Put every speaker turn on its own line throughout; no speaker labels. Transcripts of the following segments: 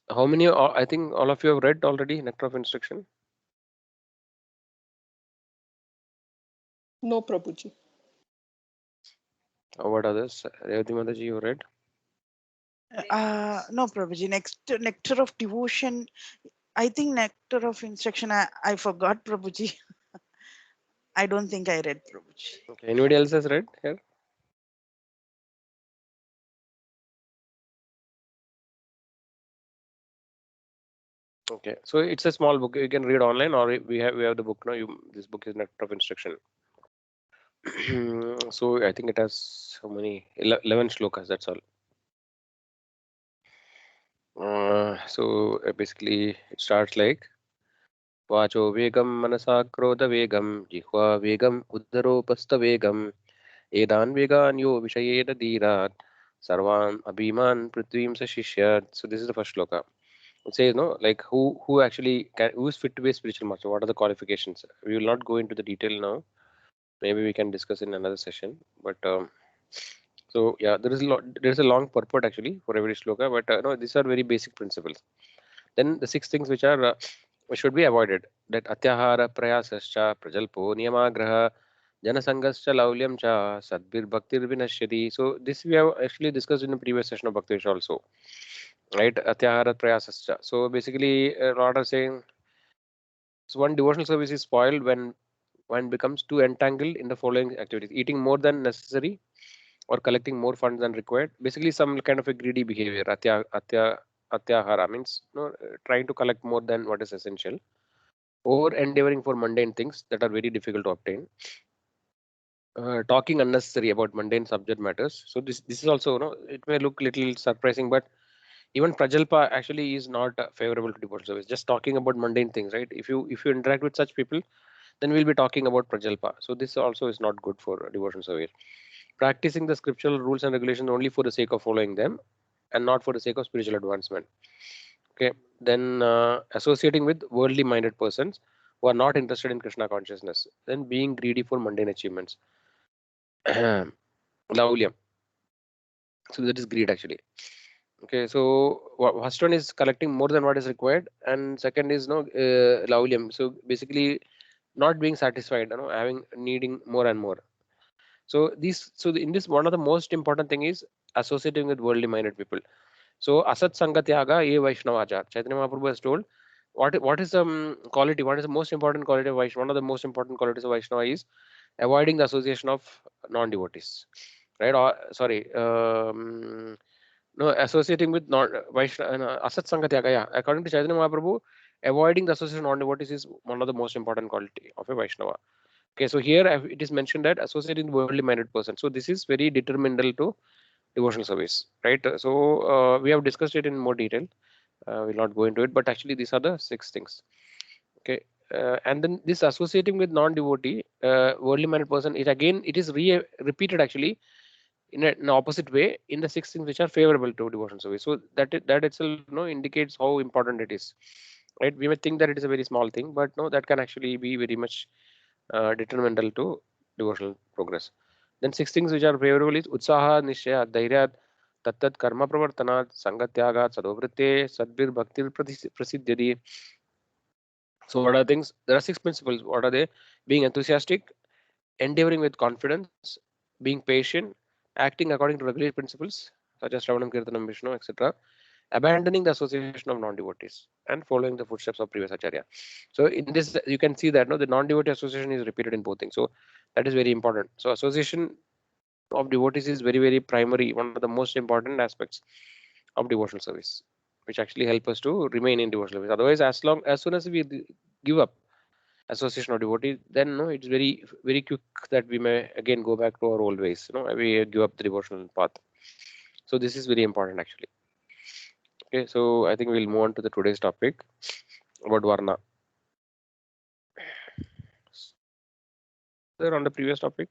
How many? I think all of you have read already Nectar of Instruction.
No, Prabhuji.
What others? Revati Mataji, you read?
No, Prabhuji. Next, nectar of devotion. I think nectar of instruction. I forgot, Prabhuji. I don't think I read, Prabhuji.
Okay. Anybody else has read here? Okay. So it's a small book. You can read online, or we have the book now. This book is Nectar of Instruction. So I think it has how many? 11 shlokas. That's all. So basically, it starts like वाचो वेगं मनसा क्रोधवेगं जिह्वा वेगं उदरोपस्थवेगं एतान् वेगान् यो विषयेन धीरात् सर्वान् अभीमान् पृथ्वीं स शिष्यात्. So this is the first shloka. It says, no, like who actually who is fit to be a spiritual master? What are the qualifications? We will not go into the detail now. Maybe we can discuss in another session. But so yeah, there is a long purport actually for every shloka. But no, these are very basic principles. Then the six things which should be avoided, that atyahara prayasascha prajalpo niyamagraha janasangascha laulyam cha sadbir bhaktir vinashyati. So this we have actually discussed in the previous session of Bhakti Vish also, right? Atyahara prayasascha. So basically, Lord is saying, so one devotional service is spoiled when becomes too entangled in the following activities: eating more than necessary or collecting more funds than required. Basically, some kind of a greedy behavior. Atyahara means, trying to collect more than what is essential, or endeavoring for mundane things that are very difficult to obtain. Talking unnecessary about mundane subject matters. So this is also, it may look little surprising, but even prajalpa actually is not favorable to devotional service. Just talking about mundane things, right? If you interact with such people, then we'll be talking about prajalpa. So this also is not good for devotional service. Practicing the scriptural rules and regulations only for the sake of following them, and not for the sake of spiritual advancement. Okay. Then associating with worldly minded persons who are not interested in Krishna consciousness. Then being greedy for mundane achievements. Laulyam. So that is greed actually. Okay, so first one is collecting more than what is required, and second is no laulyam. So basically, not being satisfied, having needing more and more. So in this, one of the most important thing is associating with worldly minded people. So asat sangatyaga ye Vaishnavacha. Chaitanya Mahaprabhu has told what is the quality, what is the most important quality of Vaishnava. One of the most important qualities of Vaishnava is avoiding the association of non-devotees, right? Or sorry, no, associating with non Vaishnava, asat sangatyaga. Yeah, according to Chaitanya Mahaprabhu, avoiding the association of non-devotees is one of the most important quality of a Vaishnava. Okay, so here it is mentioned that associating with worldly minded person. So this is very detrimental to devotional service, right? So we have discussed it in more detail. We'll not go into it, but actually these are the six things. Okay, and then this associating with non-devotee, worldly minded person, it is repeated actually in an opposite way in the six things which are favorable to devotional service. So that itself, indicates how important it is, right? We may think that it is a very small thing, but no, that can actually be very much detrimental to devotional progress. Then six things which are favorable is utsaha, nishya, dhairyat, tattat karma pravartanat, sangatyagat, sadovritte, sadbir bhaktir prasiddhyati. So what are things? There are six principles. What are they? Being enthusiastic, endeavoring with confidence, being patient, acting according to regular principles such as Shravanam, Kirtanam, Vishnu, etc. Abandoning the association of non-devotees and following the footsteps of previous acharya. So in this, you can see that the non-devotee association is repeated in both things. So that is very important. So association of devotees is very, very primary, one of the most important aspects of devotional service, which actually help us to remain in devotional service. Otherwise, as soon as we give up association of devotees, then no, it's very, very quick that we may again go back to our old ways. We give up the devotional path. So this is very important actually. Okay, so I think we'll move on to the today's topic about Varna. There on the previous topic.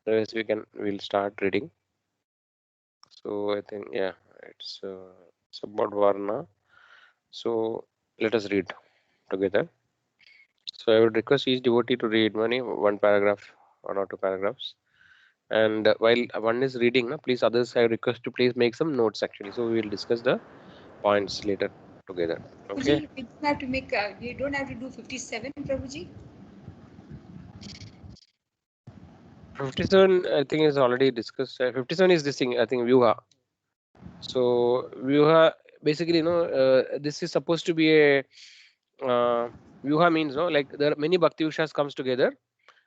Otherwise, we'll start reading. So I think it's about Varna. So let us read together. So I would request each devotee to read one paragraph, one or two paragraphs, And while one is reading, please others, I request to please make some notes actually. So we will discuss the points later together. Okay.
Prabhuji, we don't have to make. We don't have to do 57, Prabhuji.
57, I think, is already discussed. 57 is this thing, I think, Vyuha. So Vyuha, basically, this is supposed to be a Vyuha means, like there are many Bhakti Ushas comes together,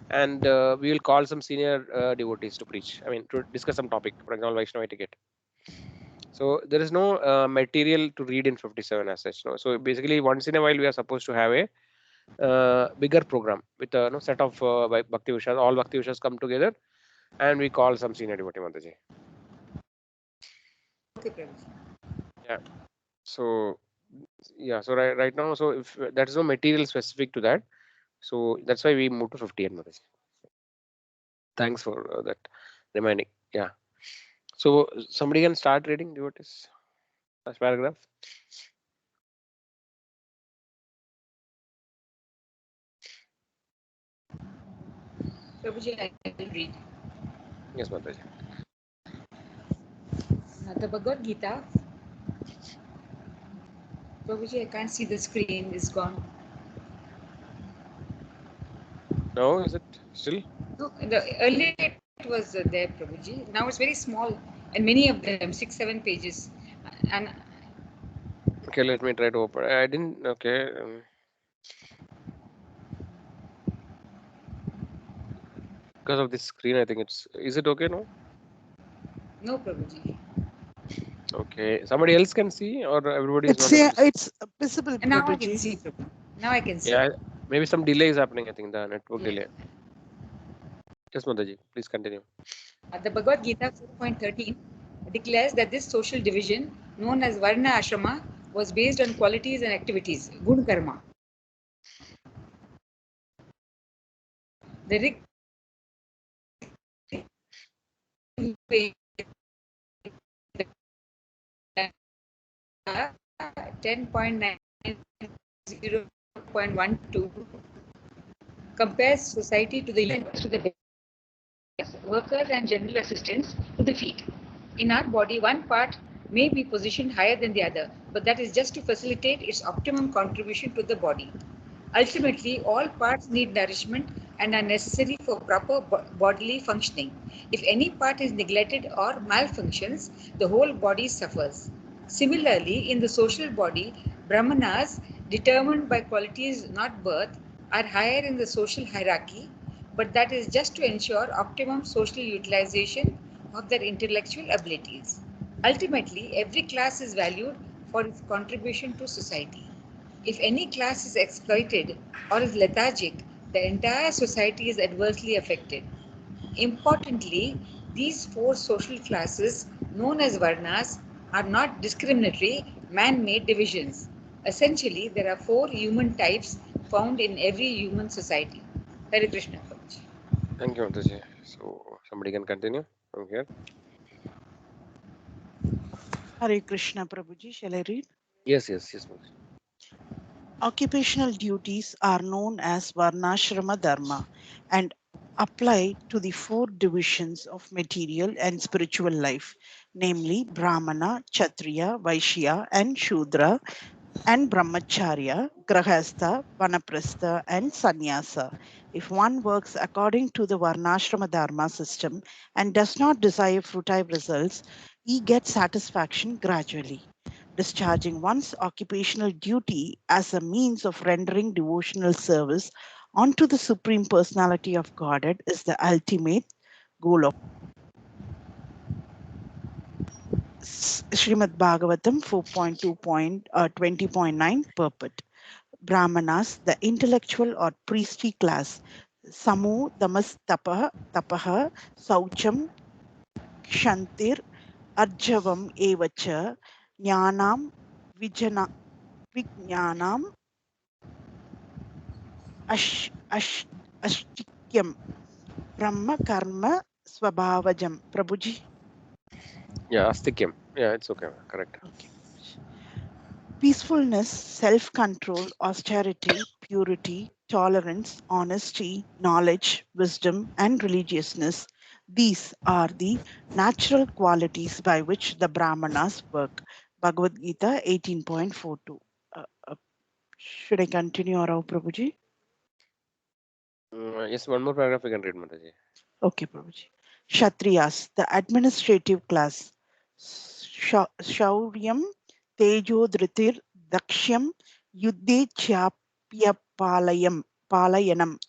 and we will call some senior devotees to preach. I mean, to discuss some topic, for example, Vaishnava etiquette. So there is no material to read in 57 as such. No? So basically, once in a while, we are supposed to have a bigger program with a set of Bhakti Ushas. All Bhakti Ushas come together, and we call some senior devotee Mataji.
Okay, Prabhuji.
Yeah. So yeah. So right now, so if there is no material specific to that, so that's why we move to 58 Mataji. Thanks for that reminding. Yeah. So somebody can start reading devotees. First paragraph.
Prabhuji, I will read.
Yes, Mataji.
The Bhagavad Gita. Prabhuji, I can't see the screen. It's gone.
No, is it still?
No, earlier it was there, Prabhuji. Now it's very small, and many of them, 6-7 pages, and
Okay, let me try to open. I didn't. Okay. Because of this screen, I think it's. Is it okay now?
no, Prabhuji.
Okay. Somebody else can see, or everybody is not able to see.
It's visible,
And now I can
Prabhuji.
see, Prabhuji. Now I can see.
Yeah, maybe some delay is happening. I think the network
Yeah.
delay. Yes, Mataji, please continue.
The Bhagavad Gita 4.13 declares that this social division, known as Varna Ashrama, was based on qualities and activities, Gun Karma. The Rig 10.90.12 compares society to the workers and general assistants to the feet. In our body, one part may be positioned higher than the other, but that is just to facilitate its optimum contribution to the body. Ultimately, all parts need nourishment and are necessary for proper bodily functioning. If any part is neglected or malfunctions, the whole body suffers. Similarly, in the social body, brahmanas, determined by qualities not birth, are higher in the social hierarchy, but that is just to ensure optimum social utilization of their intellectual abilities. Ultimately, every class is valued for its contribution to society. If any class is exploited or is lethargic, the entire society is adversely affected. Importantly, these four social classes, known as Varnas, are not discriminatory man made divisions. Essentially, there are four human types found in every human society. Hare Krishna. Prabhuji.
Thank you, Mataji. So somebody can continue from here.
Hare Krishna, Prabhuji. Shall I read?
Yes, Mataji.
Occupational duties are known as Varnashrama Dharma and apply to the four divisions of material and spiritual life, namely Brahmana, Kshatriya, Vaishya, and Shudra, and Brahmacharya, Grahastha, Vanaprastha, and Sannyasa. If one works according to the Varnashrama Dharma system and does not desire futile results, he gets satisfaction gradually. Discharging one's occupational duty as a means of rendering devotional service unto the Supreme Personality of Godhead is the ultimate goal of Srimad Bhagavatam 4.2.20.9 purport. Brahmanas, the intellectual or priestly class, Samu, Damas, Tapaha, Saucham, Kshantir, Arjavam, Evacha, Jnanam, Vijnanam, Ashtikyam, Brahma, Karma, Swabhavajam. Prabhuji.
Yeah, Astikyam. Yeah, it's okay. Correct.
Okay. Peacefulness, self control, austerity, purity, tolerance, honesty, knowledge, wisdom, and religiousness. These are the natural qualities by which the Brahmanas work. Bhagavad Gita 18.42. Should I continue, Rao Prabhuji?
Yes, one more paragraph you can read, Mataji.
Okay, Prabhuji. Kshatriyas, the administrative class. Shauryam, Tejo Dhritir, Dakshyam, Yuddhe Chapya Palayanam. Palayanam.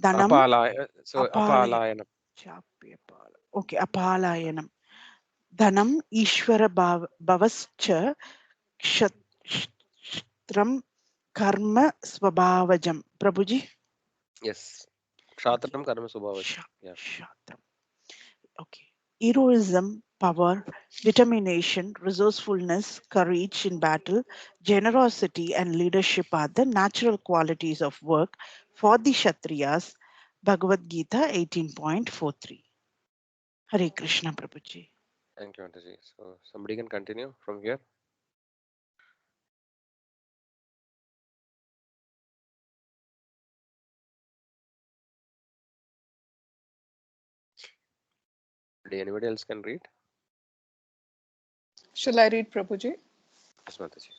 Dhanam,
So Apalayanam.
Chapya Pala. Okay, Apalayanam. Dhanam, Ishvara Bhavascha, Kshatram, Karma Swabhavajam. Prabhuji?
Yes. Kshatram Karma Subhavacham. Yeah.
Shatram. Okay. Heroism, power, determination, resourcefulness, courage in battle, generosity, and leadership are the natural qualities of work for the Kshatriyas. Bhagavad Gita 18.43. Hare Krishna Prabhuji.
Thank you, Mataji. So somebody can continue from here. Anybody else can read?
Shall I read, Prabhuji?
Yes, Mataji.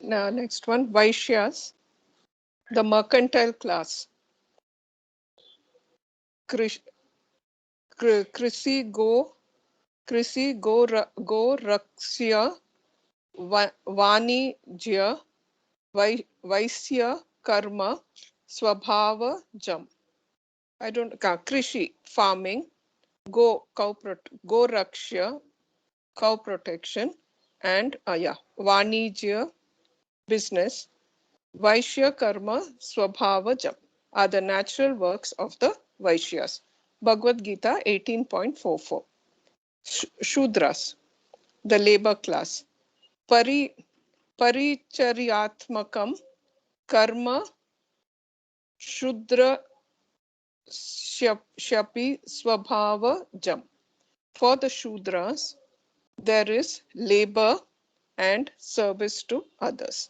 Now, next one, Vaishyas, the mercantile class. Krisi go raksya Vanijya Vaisya Karma Swabhava Jam. I don't Krishi, farming, go Rakshya, cow protection, and Vanijya, business, Vaishya Karma Swabhava Jam are the natural works of the Vaishyas. Bhagavad Gita 18.44. Shudras, the labor class. Paricharyatmakam karma shudra shapi swabhava jam. For the Shudras, there is labor and service to others.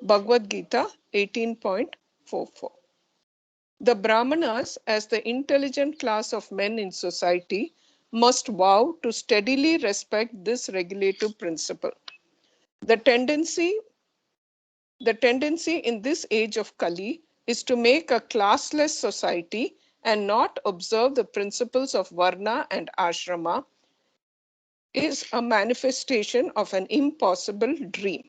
Bhagavad Gita 18.44. The Brahmanas, as the intelligent class of men in society, must vow to steadily respect this regulative principle. The tendency in this age of Kali is to make a classless society and not observe the principles of Varna and Ashrama is a manifestation of an impossible dream.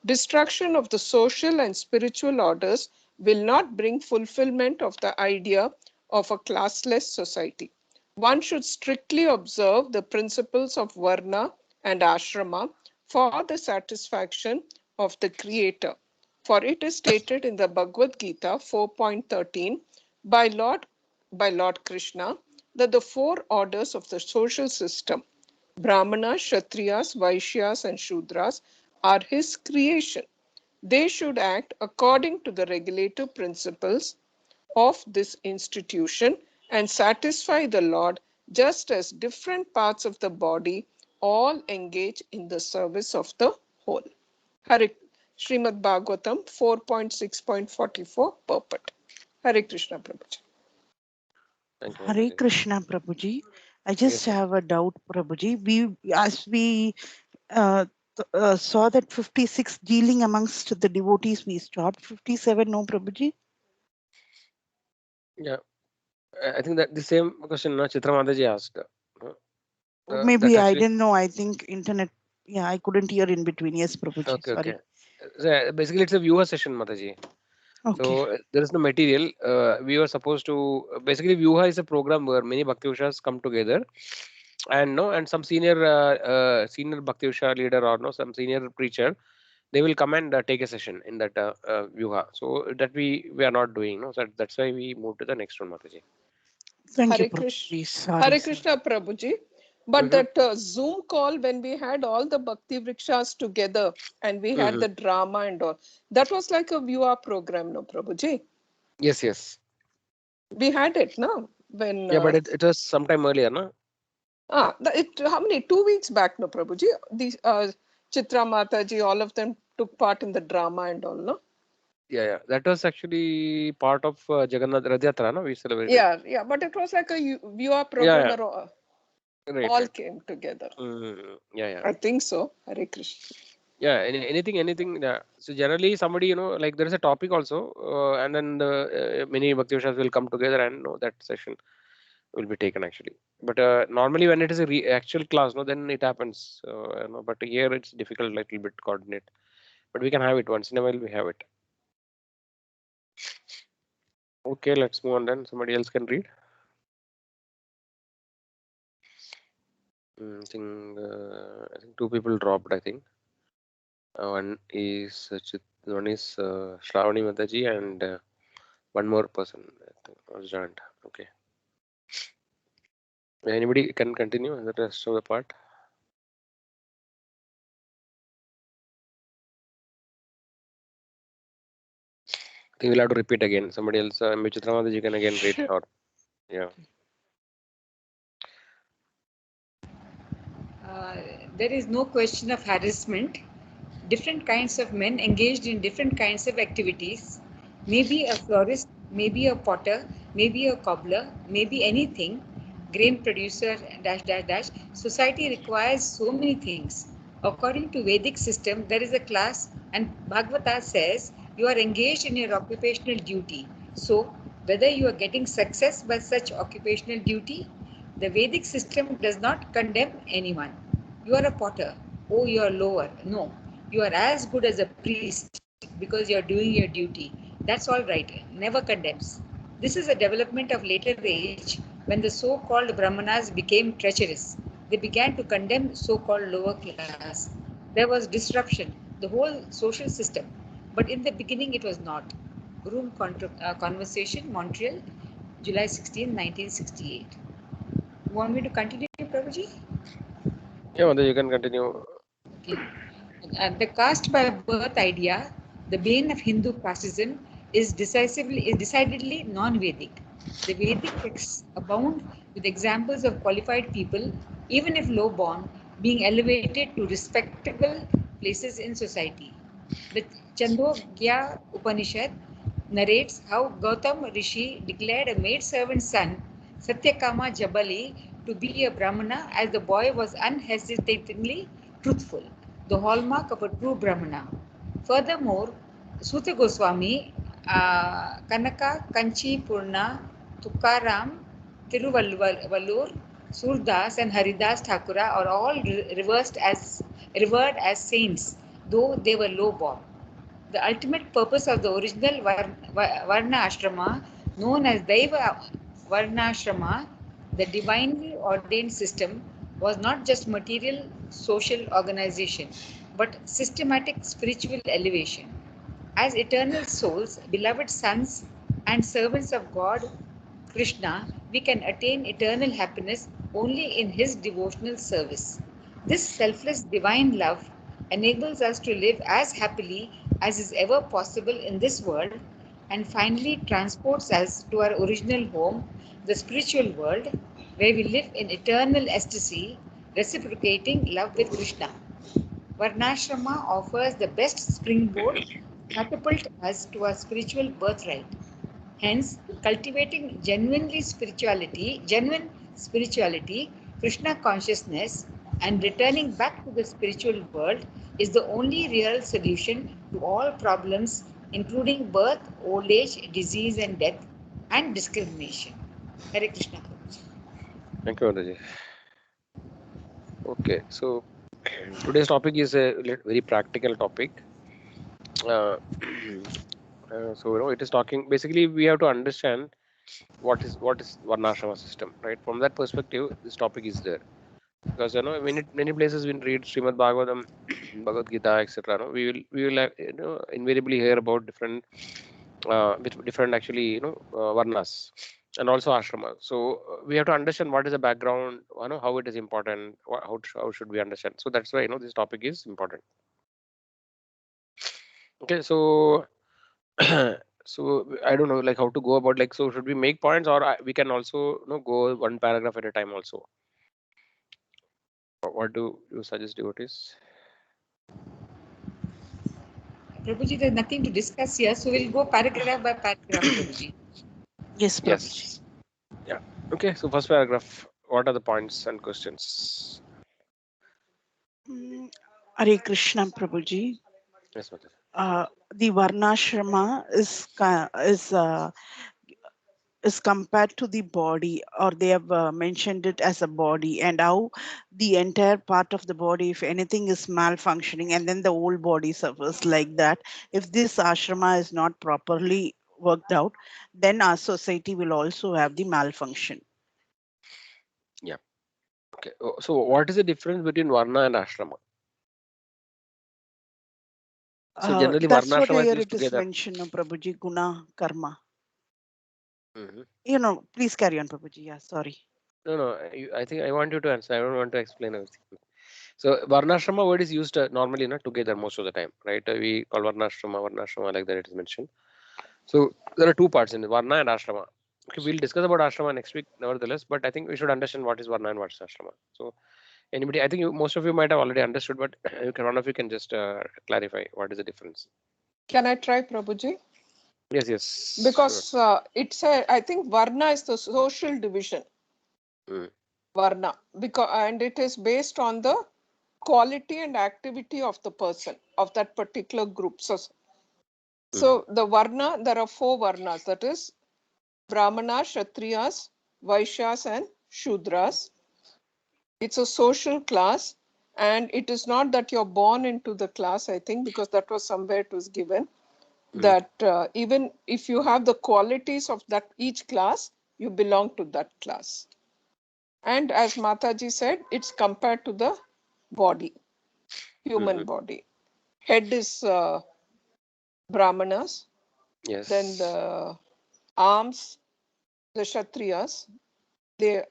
Destruction of the social and spiritual orders will not bring fulfillment of the idea of a classless society. One should strictly observe the principles of Varna and Ashrama for the satisfaction of the Creator. For it is stated in the Bhagavad Gita 4.13 by Lord Krishna that the four orders of the social system, Brahmanas, Kshatriyas, Vaishyas, and Shudras, are his creation. They should act according to the regulative principles of this institution and satisfy the Lord, just as different parts of the body all engage in the service of the whole. Hare Srimad Bhagavatam 4.6.44 purport. Hare Krishna Prabhuji.
Thank you,
Hare
Mataji.
Krishna Prabhuji. I just
Yes,
have a doubt, Prabhuji. We saw that 56 dealing amongst the devotees, we stopped. 57, no, Prabhuji?
yeah. I think that the same question Chitra Mataji asked. That
Maybe I
actually.
didn't know. I think internet. Yeah, I couldn't hear in between. Yes, Prabhuji.
Okay,
Sorry.
okay. So basically, it's a viewer session, Mataji.
Okay.
So there is no material. We were supposed to basically Vyuha is a program where many Bhakti-Ushas come together, and no, and some senior Bhakti-Usha leader or no, some senior preacher, they will come and take a session in that Vyuha. So that we are not doing, no. So that's why we moved to the next one, Mataji.
Thank you,
Hare Krishna.
Prabhuji. Sorry,
Hare
sorry.
Krishna Prabhuji. But
Mm-hmm.
that Zoom call when we had all the Bhakti Vrikshas together and we had
Mm-hmm.
the drama and all, that was like a viewer program, no Prabhuji?
Yes, yes.
We had it, no? When
Yeah, but it was sometime earlier, no?
how many 2 weeks back, no Prabhuji? These Chitra Mataji, all of them took part in the drama and all, no?
Yeah. That was actually part of Jagannath Rath Yatra, no? We celebrated.
Yeah, but it was like a viewer program where
Right,
all
right.
came together.
Yeah.
I think so. Hare Krishna.
Yeah, anything. Yeah. So generally, somebody, like there is a topic also, and then the many Bhakti Vishas will come together, and that session will be taken actually. But normally, when it is a actual class, no, then it happens. But here it's difficult, little bit coordinate. But we can have it once in a while. We have it. Okay, let's move on then. Somebody else can read. I think two people dropped. I think one is Shravani Mataji, and one more person I think was joined. Okay. Anybody can continue the rest of the part. I think we'll have to repeat again. Somebody else, Vichitra Mataji can again read.
Sure.
Or yeah.
There is no question of harassment. Different kinds of men engaged in different kinds of activities. Maybe a florist, maybe a potter, maybe a cobbler, maybe anything. Grain producer, dash, dash, dash. Society requires so many things. According to Vedic system, there is a class, and Bhagavata says you are engaged in your occupational duty. So, whether you are getting success by such occupational duty, the Vedic system does not condemn anyone. You are a potter. Oh, you are lower. No, you are as good as a priest because you are doing your duty. That's all right. Never condemns. This is a development of later age when the so called Brahmanas became treacherous. They began to condemn so called lower class. There was disruption, the whole social system. But in the beginning, it was not. Conversation, Montreal, July 16, 1968. You want me to continue, Prabhuji?
Yeah, Mataji, you can continue.
Okay. The caste by birth idea, the bane of Hindu casteism, is decidedly non-Vedic. The Vedic texts abound with examples of qualified people, even if low-born, being elevated to respectable places in society. The Chandogya Upanishad narrates how Gautam Rishi declared a maidservant's son, Satyakama Jabali, to be a Brahmana as the boy was unhesitatingly truthful, the hallmark of a true Brahmana. Furthermore, Suta Goswami, Kanaka Kanchi Purna, Tukaram, Tiruvallur, Surdas, and Haridas Thakura are all revered as saints, though they were low born. The ultimate purpose of the original Varna Ashrama, known as Daiva Varnashrama, the divinely ordained system, was not just material social organization, but systematic spiritual elevation. As eternal souls, beloved sons, and servants of God Krishna, we can attain eternal happiness only in His devotional service. This selfless divine love enables us to live as happily as is ever possible in this world and finally transports us to our original home, the spiritual world, where we live in eternal ecstasy, reciprocating love with Krishna. Varnashrama offers the best springboard to catapult us to our spiritual birthright. Hence, cultivating genuine spirituality, Krishna consciousness, and returning back to the spiritual world is the only real solution to all problems, including birth, old age, disease, and death, and discrimination. Hare Krishna.
Thank you, Mataji. Okay, so today's topic is a very practical topic. So it is talking. Basically, we have to understand what is Varnashrama system, right? From that perspective, this topic is there because many places we read Srimad Bhagavatam, Bhagavad Gita, etc. No, we will invariably hear about different with different actually varnas and also ashrama. So we have to understand what is the background, how it is important, how should we understand. So that's why this topic is important. Okay, so so I don't know like how to go about, like, so should we make points, or we can also go one paragraph at a time also. What do you suggest, devotees?
Prabhuji, there's nothing to discuss here, so we'll go paragraph by paragraph, Prabhuji.
Yes, Prabhuji.
Yes. Yeah. Okay. So first paragraph. What are the points and questions?
Hare Krishna, Prabhuji.
Yes, Mataji.
The Varnashrama is compared to the body, or they have mentioned it as a body, and how the entire part of the body, if anything is malfunctioning, and then the whole body suffers like that. If this ashrama is not properly worked out, then our society will also have the malfunction.
Yeah. Okay. So what is the difference between Varna and Ashrama? So generally
That's
Varna
what
Ashrama is
here
used
it is
together.
mentioned, no, Prabhuji, guna, karma.
Mhm.
Please carry on, Prabhuji. Yeah, sorry.
No. I think I want you to answer. I don't want to explain everything. So Varnashrama word is used normally not together most of the time, right? We call Varnashrama like that it is mentioned. So there are two parts in it, Varna and Ashrama. Okay, we'll discuss about Ashrama next week, nevertheless. But I think we should understand what is Varna and what is Ashrama. So anybody, I think most of you might have already understood, but one of you can just clarify what is the difference.
Can I try, Prabhuji?
Yes.
Because it's I think Varna is the social division.
Mm.
Varna, and it is based on the quality and activity of the person of that particular group. So the Varna, there are 4 Varnas, that is Brahmanas, Kshatriyas, Vaishyas, and Shudras. It's a social class, and it is not that you're born into the class, I think, because that was somewhere it was given that even if you have the qualities of that each class, you belong to that class. And as Mataji said, it's compared to the body, human body. Head is Brahmanas,
Yes.
then the arms, the Kshatriyas,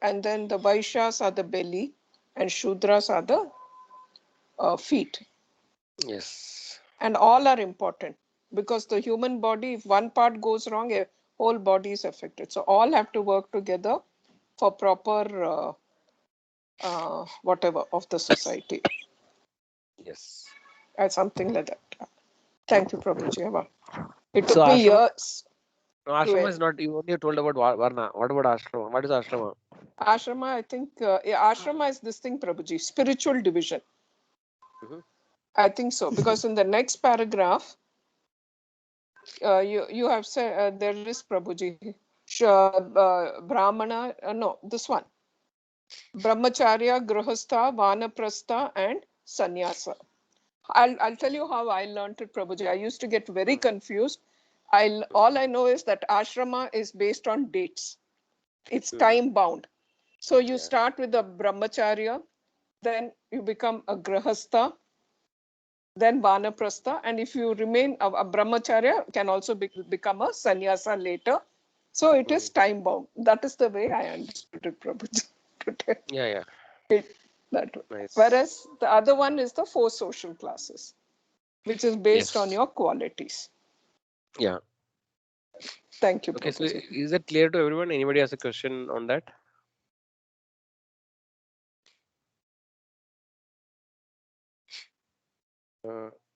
and then the Vaishyas are the belly, and Shudras are the feet.
Yes.
And all are important because the human body, if one part goes wrong, a whole body is affected. So all have to work together for proper whatever of the society,
Yes.
or something like that. Thank you, Prabhuji. It
So
took me
Ashrama,
years.
no, Ashrama is not. You only told about Varna. What about Ashrama? What is Ashrama?
Ashrama, I think, ashrama is this thing, Prabhuji, spiritual division.
Mhm.
I think so, because in the next paragraph, you have said there is Prabhuji, Brahmana, no, this one, Brahmacharya, Grihastha, Vanaprastha, and Sannyasa. I'll tell you how I learned it, Prabhuji. I used to get very confused. All I know is that ashrama is based on dates. It's time bound. So you start with the brahmacharya, then you become a grihastha, then vanaprastha, and if you remain a brahmacharya, can also become a sannyasa later. So it is time bound. That is the way I understood it, Prabhuji.
Yeah.
That way.
Nice.
Whereas the other one is the 4 social classes, which is based on
Yes.
your qualities.
Yeah.
Thank you,
Okay. So
Prabhuji.
is that clear to everyone? Anybody has a question on that?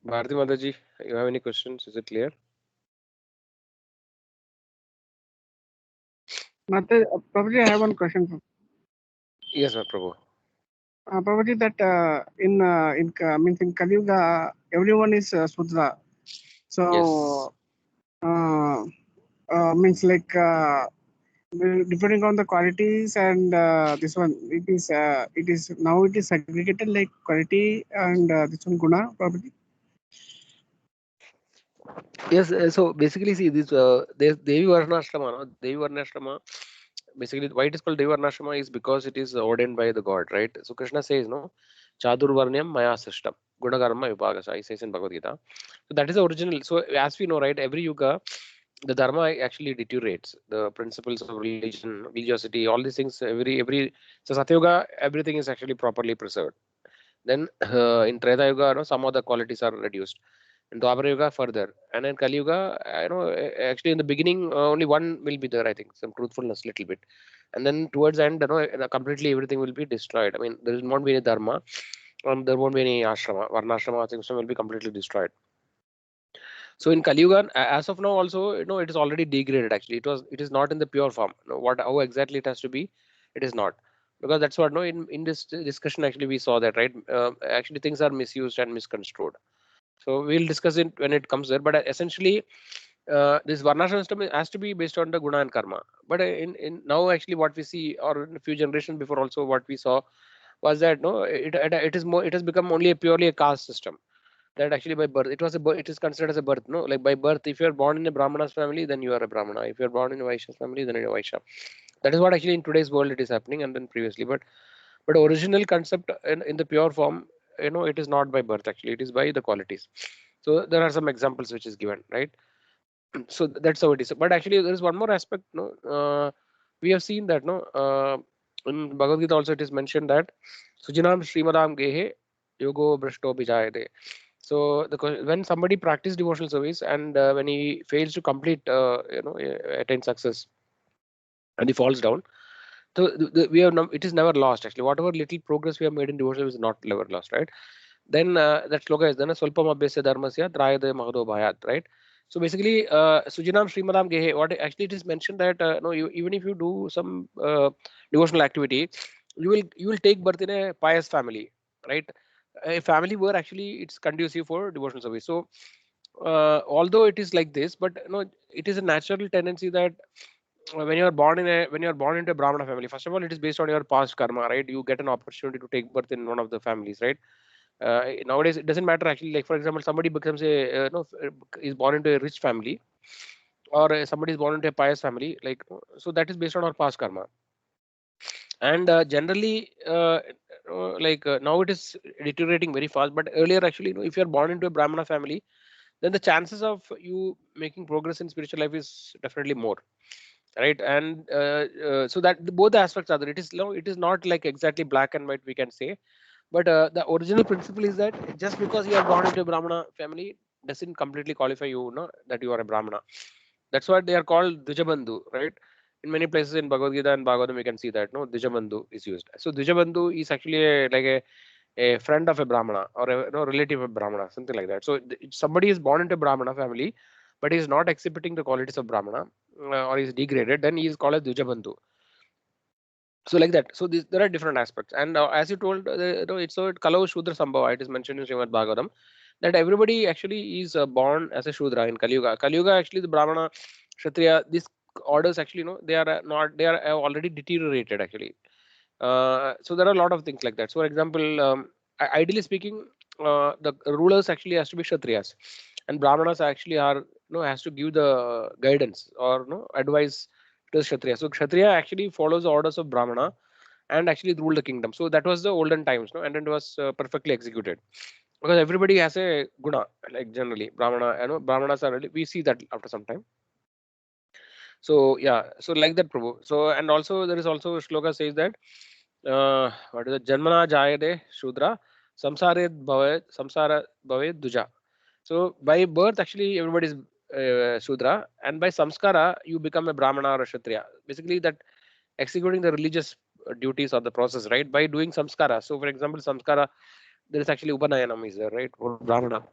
Bharati Mataji, you have any questions? Is it clear?
Prabhuji, I have one question.
Yes, Prabhu.
Prabhuji, that means in Kali Yuga, everyone is Sudra.
Yes.
So means like depending on the qualities and this one, it is now it is segregated like quality and this one guna, Prabhuji.
Yes. So basically, see this. There's Devi Varnashrama. No? Devi Varnashrama. Basically, why it is called Devi Varnashrama is because it is ordained by the god, right? So Krishna says, no, Chadurvarnyam Maya Sishtam. Gunakarma Vipagasa. He says in Bhagavad Gita. So that is the original. So as we know, right, every yuga, the dharma actually deteriorates. The principles of religion, religiosity, all these things. Every so Satyuga, everything is actually properly preserved. Then in Treta Yuga, no, some of the qualities are reduced. In Dwapara Yuga, further, and in Kali Yuga, actually in the beginning, only one will be there. I think some truthfulness, little bit, and then towards the end, completely everything will be destroyed. I mean, there won't be any dharma, and there won't be any ashrama. Varnashrama, I think, will be completely destroyed. So in Kali Yuga, as of now, also, it is already degraded. Actually, it is not in the pure form. How exactly it has to be, it is not, because that's what in this discussion actually we saw that, right. Actually, things are misused and misconstrued. So we'll discuss it when it comes there. But essentially, this varnashram system has to be based on the guna and karma. But in now actually what we see, or in a few generations before also what we saw was that no, it is more, it has become only purely a caste system. That actually by birth it is considered as a birth, no, like by birth, if you are born in a brahmana's family, then you are a brahmana. If you are born in a vaishya's family, then you're a vaishya. That is what actually in today's world it is happening, and then previously. But original concept in the pure form, it is not by birth. Actually, it is by the qualities. So there are some examples which is given, right. So that's how it is. But actually there is one more aspect, no. We have seen that, no, in Bhagavad Gita also it is mentioned that sujinam srimadam gehe yogo brashto bijayade. So when somebody practices devotional service, and when he fails to complete, attain success, and he falls down, so we have it is never lost. Actually, whatever little progress we have made in devotional is not never lost, right. Then that sloka is then swalpam abhyasya dharmasya trayade mahado bhayat, right. So basically, sujinam srimadam gehe, what actually it is mentioned that, no, even if you do some devotional activity, you will take birth in a pious family, right. A family where actually it's conducive for devotional service. So although it is like this, but it is a natural tendency that when you are born into a brahmana family, first of all, it is based on your past karma, right. You get an opportunity to take birth in one of the families, right. Nowadays it doesn't matter actually, like for example, somebody becomes a is born into a rich family, or somebody is born into a pious family, like, so that is based on our past karma. And generally, now it is deteriorating very fast, but earlier actually, if you are born into a brahmana family, then the chances of you making progress in spiritual life is definitely more, right. And so that both the aspects are there. It is not like exactly black and white, we can say. But the original principle is that just because you are born into a brahmana family doesn't completely qualify you, that you are a brahmana. That's why they are called Dvijabandhu, right. In many places in Bhagavad Gita and Bhagavatam we can see that, no, Dvijabandhu is used. So Dvijabandhu is actually a friend of a brahmana, or a relative of brahmana, something like that. So somebody is born into a brahmana family, but he is not exhibiting the qualities of brahmana, or is degraded, then he is called as Dvijabandhu. So like that. So there are different aspects. And as you told, it's so Kalau Shudra Sambhava, it is mentioned in Srimad Bhagavatam that everybody actually is born as a Shudra in Kali Yuga. Kali Yuga, actually, the Brahmana, Kshatriya, these orders actually, they are not, they are already deteriorated actually. So there are a lot of things like that. So for example, ideally speaking, the rulers actually has to be Kshatriyas, and Brahmanas actually are, has to give the guidance, or advice to the Kshatriya. So Kshatriya actually follows the orders of Brahmana and actually rule the kingdom. So that was the olden times, and it was perfectly executed, because everybody has a guna, like generally Brahmana, Brahmanas are really, we see that after some time. So yeah, so like that, Prabhu. So and also there is also a shloka says that what is it? Janmana jayade Shudra, samsara bhave duja. So by birth, actually everybody is Shudra, and by samskara you become a Brahmana or a Kshatriya. Basically, that executing the religious duties or the process, right? By doing samskara. So for example, samskara, there is actually Upanayanam is there, right? For Brahmana,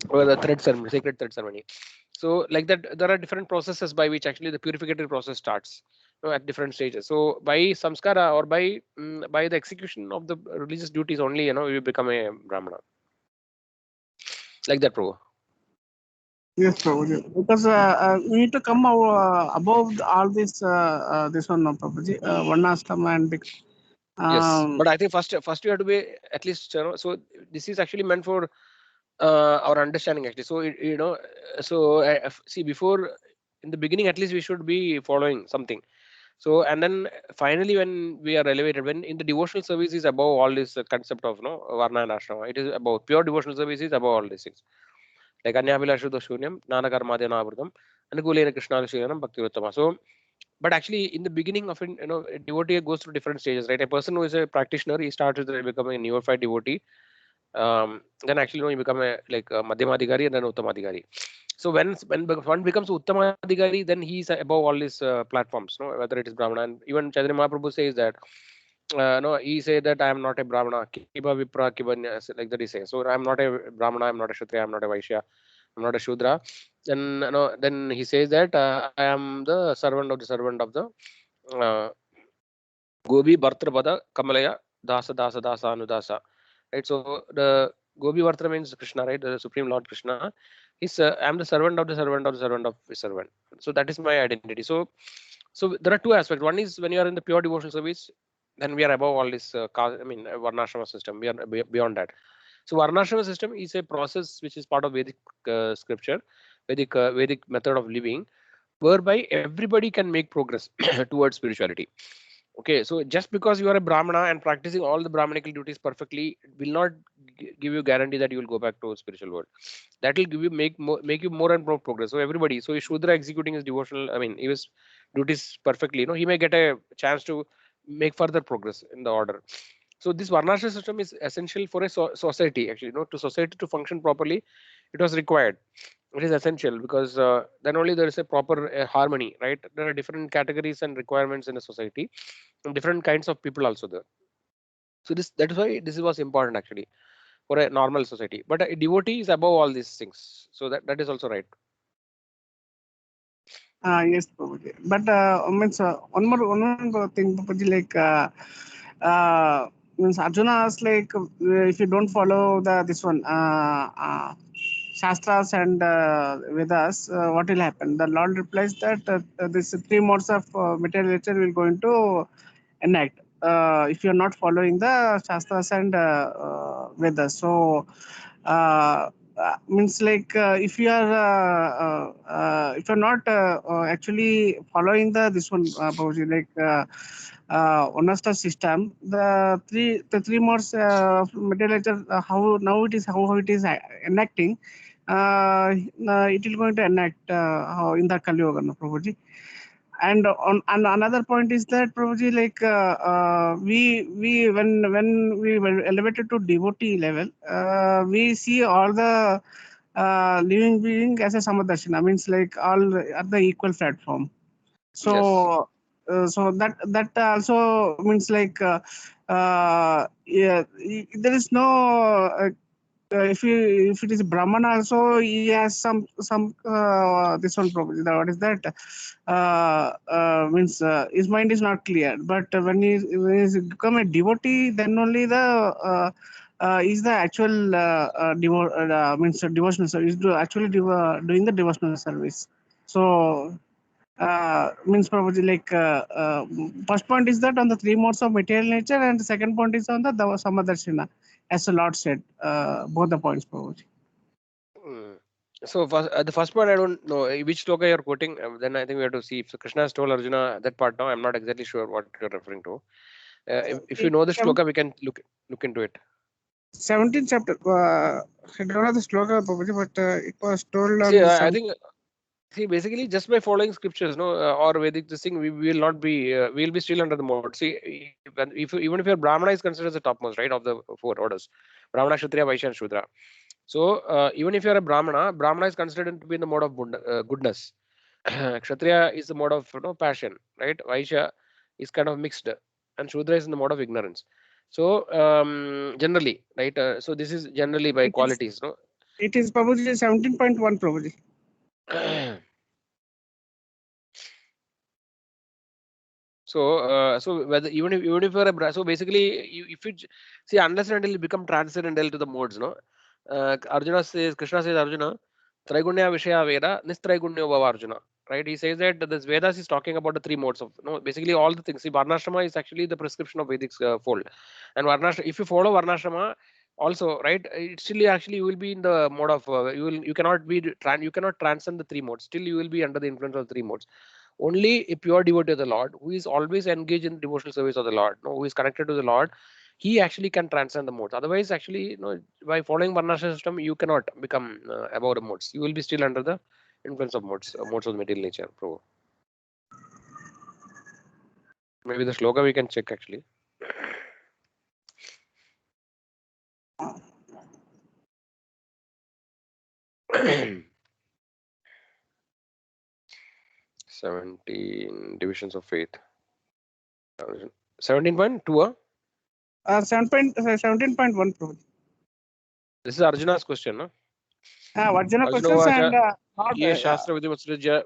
or the thread ceremony, sacred thread ceremony. So like that, there are different processes by which actually the purificatory process starts, at different stages. So by samskara, or by the execution of the religious duties only, you become a Brahmana. Like that, Prabhu.
Yes, Prabhuji. Because we need to come above all this one, no, Prabhuji. Varnashrama and
Yes, but I think first you have to be at least, so this is actually meant for our understanding actually. So so see, before, in the beginning at least we should be following something. So and then finally when we are elevated, when in the devotional service is above all this concept of varna and ashrama, it is about pure devotional service is above all these things, like anyabhilashuddha shunyam nana karmadhyana avrutam anukulena krishnadashiyanam bhakti uttama. So but actually in the beginning of it, a devotee goes through different stages, right. A person who is a practitioner, he starts with becoming a neophyte devotee, then actually you become a madhyamadhikari and then uttamadhikari. So when one becomes uttamadhikari, then he's above all these platforms, whether it is brahmana. And even Chaitanya Mahaprabhu says that, no, he say that I am not a brahmana, kiba vipra kiba like that he says. So I am not a brahmana, I am not a kshatriya, I am not a vaishya, I'm not a Shudra. Then then he says that I am the servant of the uh, Gobi Bhartrapada Kamalaya Dasa Dasa Dasa Anudasa. Right. So the Gobi Bhartra means Krishna, right? The Supreme Lord Krishna. He's I'm the servant of the servant of the servant of his servant. So that is my identity. So there are two aspects. One is when you are in the pure devotional service, then we are above all this Varnashrama system. We are beyond that. So Varnashrama system is a process which is part of Vedic scripture, Vedic method of living, whereby everybody can make progress towards spirituality. Okay, so just because you are a Brahmana and practicing all the Brahmanical duties perfectly will not give you guarantee that you will go back to spiritual world. That will give you make you more and more progress. So everybody, so Shudra executing his devotional, his duties perfectly, he may get a chance to make further progress in the order. So this Varnashram system is essential for a society actually, to society to function properly. It was required. It is essential because then only there is a proper harmony, right? There are different categories and requirements in a society, and different kinds of people also there. So that is why this was important actually for a normal society. But a devotee is above all these things, so that is also right.
Yes, Prabhuji. But means one more thing, Prabhuji, like means Arjuna asked like if you don't follow this one Shastras and Vedas, what will happen? The Lord replies that this three modes of material nature will going to enact if you are not following the Shastras and Vedas. So means like if you're not actually following this one Prabhuji, like Onasta system, the three modes of material nature, how it is enacting, it will going to enact how in the Kali Yuga, no, Prabhuji. And on another point is that Prabhuji, like we when we were elevated to devotee level, we see all the living being as a Samadarshana, means like all at the equal platform.
Yes.
So so that also means like yeah, there is no if it is Brahman also, he has some this one probably. What is that? Means his mind is not clear. But when he's become a devotee, then only the is the actual means devotional service. Actually doing the devotional service. So means probably like first point is that on the three modes of material nature, and the second point is on the Samadarshana, as the Lord said, both the points probably.
Mm. So the first part I don't know which sloka you're quoting. Then I think we have to see if Krishna has told Arjuna that part. Now I'm not exactly sure what you're referring to. If you know the shloka, we can look into it.
17th chapter. I don't know the sloka, Prabhuji, but it was told
See,
on
I
some.
think basically just by following scriptures, or Vedic this thing, we will not be, we will be still under the mode. See, even if your Brahmana is considered as the topmost, right, of the four orders, Brahmana, Kshatriya, Vaishya, and Shudra. So even if you are a Brahmana is considered to be in the mode of goodness. Kshatriya is the mode of passion, right? Vaishya is kind of mixed, and Shudra is in the mode of ignorance. So generally, right? So this is generally by qualities, no.
It is Prabhuji 17.1 Prabhuji.
So whether even if you're so basically if you see, unless and until you become transcendental to the modes, no. Krishna says Arjuna, Traigunya Vishaya Veda, Nistraigunyo Bhava Arjuna. Right? He says that this Vedas is talking about the three modes of basically all the things. See, Varnashrama is actually the prescription of Vedic fold, and Varnashrama. If you follow Varnashrama, also right, it still actually you will be in the mode of you cannot be you cannot transcend the three modes. Still you will be under the influence of the three modes. Only a pure devotee of the Lord, who is always engaged in devotional service of the Lord, who is connected to the Lord, he actually can transcend the modes. Otherwise, actually, by following Varnashram system, you cannot become above the modes. You will be still under the influence of modes of material nature. Pro. Maybe the shloka we can check actually. Divisions of faith. 17.2.
17.1 Prabhuji.
This is Arjuna's question, no?
Vajjana
Arjuna
questions
Vacha,
and not
Ye Shastra Vidimutsrija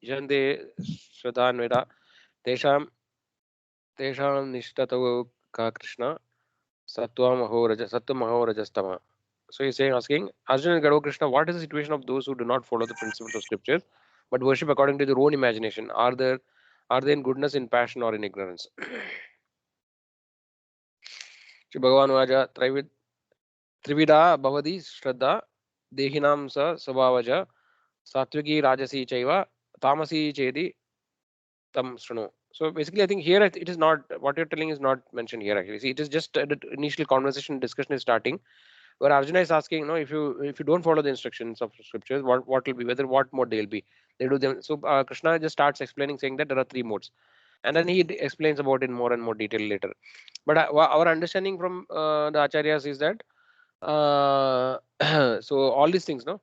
Jande Shraddhan Veda, Tesham Nishtatau Ka Krishna, Sattvam Aho Rajastama. So he's saying, asking Arjuna and Gado Krishna, what is the situation of those who do not follow the principles of scriptures, but worship according to their own imagination? Are they in goodness, in passion, or in ignorance? Shri Bhagavan Vaja Trivida Bhavadi Shraddha Dehinam Sa Svabhavaja Satviki Rajasi Chaiva Tamasi Chedi Tam Srunu. So basically, I think here it is not, what you're telling is not mentioned here actually. See, it is just the initial conversation discussion is starting, where Arjuna is asking, if you don't follow the instructions of scriptures, what will be, whether what mode they'll be. They do them. So Krishna just starts explaining, saying that there are three modes, and then he explains about it in more and more detail later. But our understanding from the acharyas is that so all these things, no,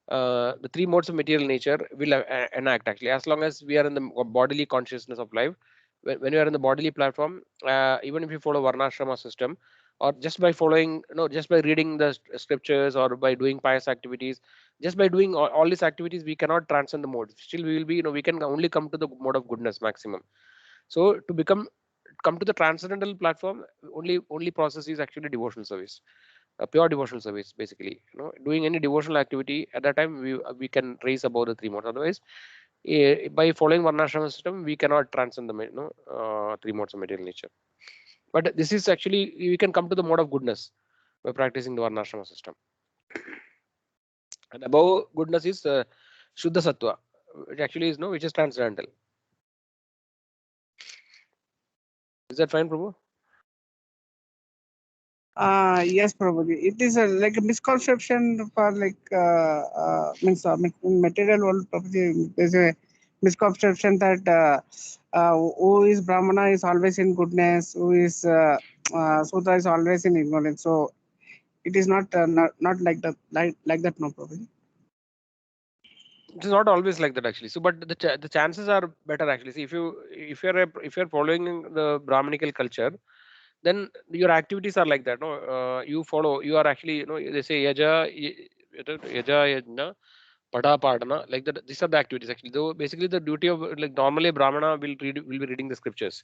the three modes of material nature will enact actually as long as we are in the bodily consciousness of life. When you are in the bodily platform, even if you follow varnashrama system, or just by following, just by reading the scriptures or by doing pious activities, just by doing all these activities, we cannot transcend the mode. Still, we will be, we can only come to the mode of goodness maximum. So to come to the transcendental platform, only process is actually devotional service, a pure devotional service basically. Doing any devotional activity at that time, we can raise above the three modes. Otherwise, by following varnashrama system, we cannot transcend the three modes of material nature. But this is actually, we can come to the mode of goodness by practicing the varnashrama system. And above goodness is Shuddha Sattva, which actually is which is transcendental. Is that fine, Prabhu?
Yes, probably. It is like a misconception for like means in material world. Probably there's a misconception that who is Brahmana is always in goodness, who is Sudra is always in ignorance. So it is not like that, like that. No, probably.
It is not always like that actually. So, but the chances are better actually. See, if you're following the Brahmanical culture, then your activities are like that. No, you are actually, they say yajna pada padana, like that. These are the activities actually. Though basically the duty of, like, normally Brahmana will be reading the scriptures.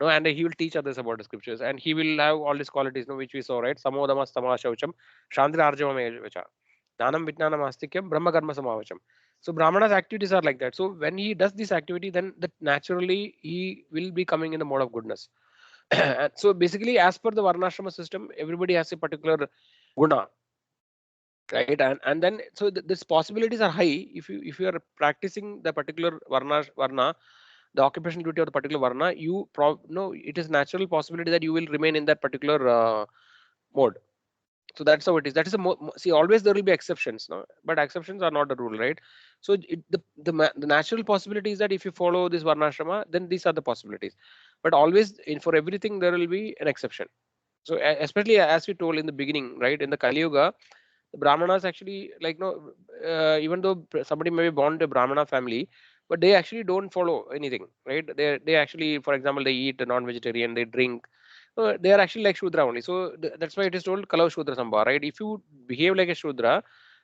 No, and he will teach others about the scriptures, and he will have all these qualities, which we saw, right? Samodama Samashaucham, Shandri Arjavame Vacha, Danam Vitnanam Astikyam, Brahma Karma Samavacham. So Brahmana's activities are like that. So when he does this activity, then that naturally he will be coming in the mode of goodness. And so basically, as per the Varnashrama system, everybody has a particular guna, right? And then so these possibilities are high if you are practicing the particular varna, the occupational duty of the particular varna, it is natural possibility that you will remain in that particular mode. So that's how it is. That is see, always there will be exceptions, no, but exceptions are not the rule, right? So the natural possibility is that if you follow this varnashrama, then these are the possibilities. But always, for everything there will be an exception. So especially as we told in the beginning, right, in the Kali Yuga, the Brahmanas actually, like, even though somebody may be born to a Brahmana family, but they actually don't follow anything, right? They actually, for example, they eat non-vegetarian, they drink. They are actually like Shudra only. So that's why it is told Kalau Shudra Sambha, right? If you behave like a Shudra,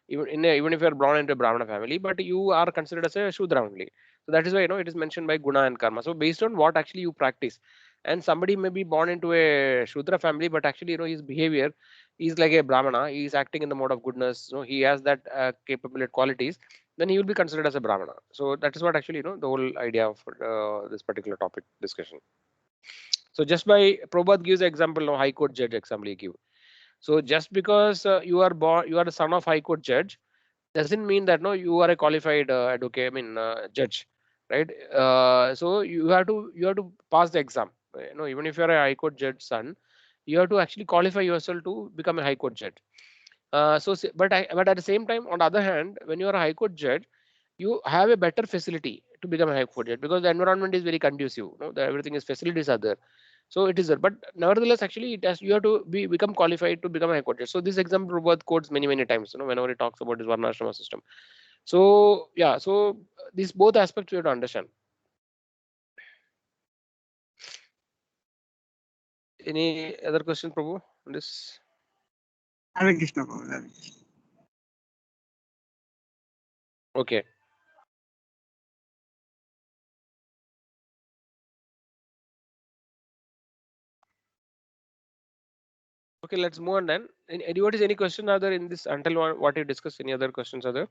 even if you are born into a Brahmana family, but you are considered as a Shudra only. So that is why it is mentioned by Guna and Karma. So based on what actually you practice, and somebody may be born into a Shudra family, but actually his behavior is like a Brahmana. He is acting in the mode of goodness. So he has that capability qualities. Then he will be considered as a Brahmana. So that is what actually the whole idea of this particular topic discussion. So just by Prabhupada gives example, High Court judge example he give. So just because you are born, you are the son of High Court judge, doesn't mean that you are a qualified advocate. I mean judge, right? So you have to pass the exam. Even if you are a High Court judge son, you have to actually qualify yourself to become a High Court judge. But at the same time, on the other hand, when you are a High Court judge, you have a better facility to become a High Court judge because the environment is very conducive. Everything is, facilities are there. So it is there. But nevertheless, actually, you have to become qualified to become a High Court judge. So this example Prabhupada quotes many times. Whenever he talks about his Varnashrama system. So yeah, so these both aspects we have to understand. Any other question, Prabhu, on this?
Hare Krishna, Prabhu. Hare Krishna.
Okay. Okay, let's move on then. What is any question other in this until what you discussed? Any other questions are there?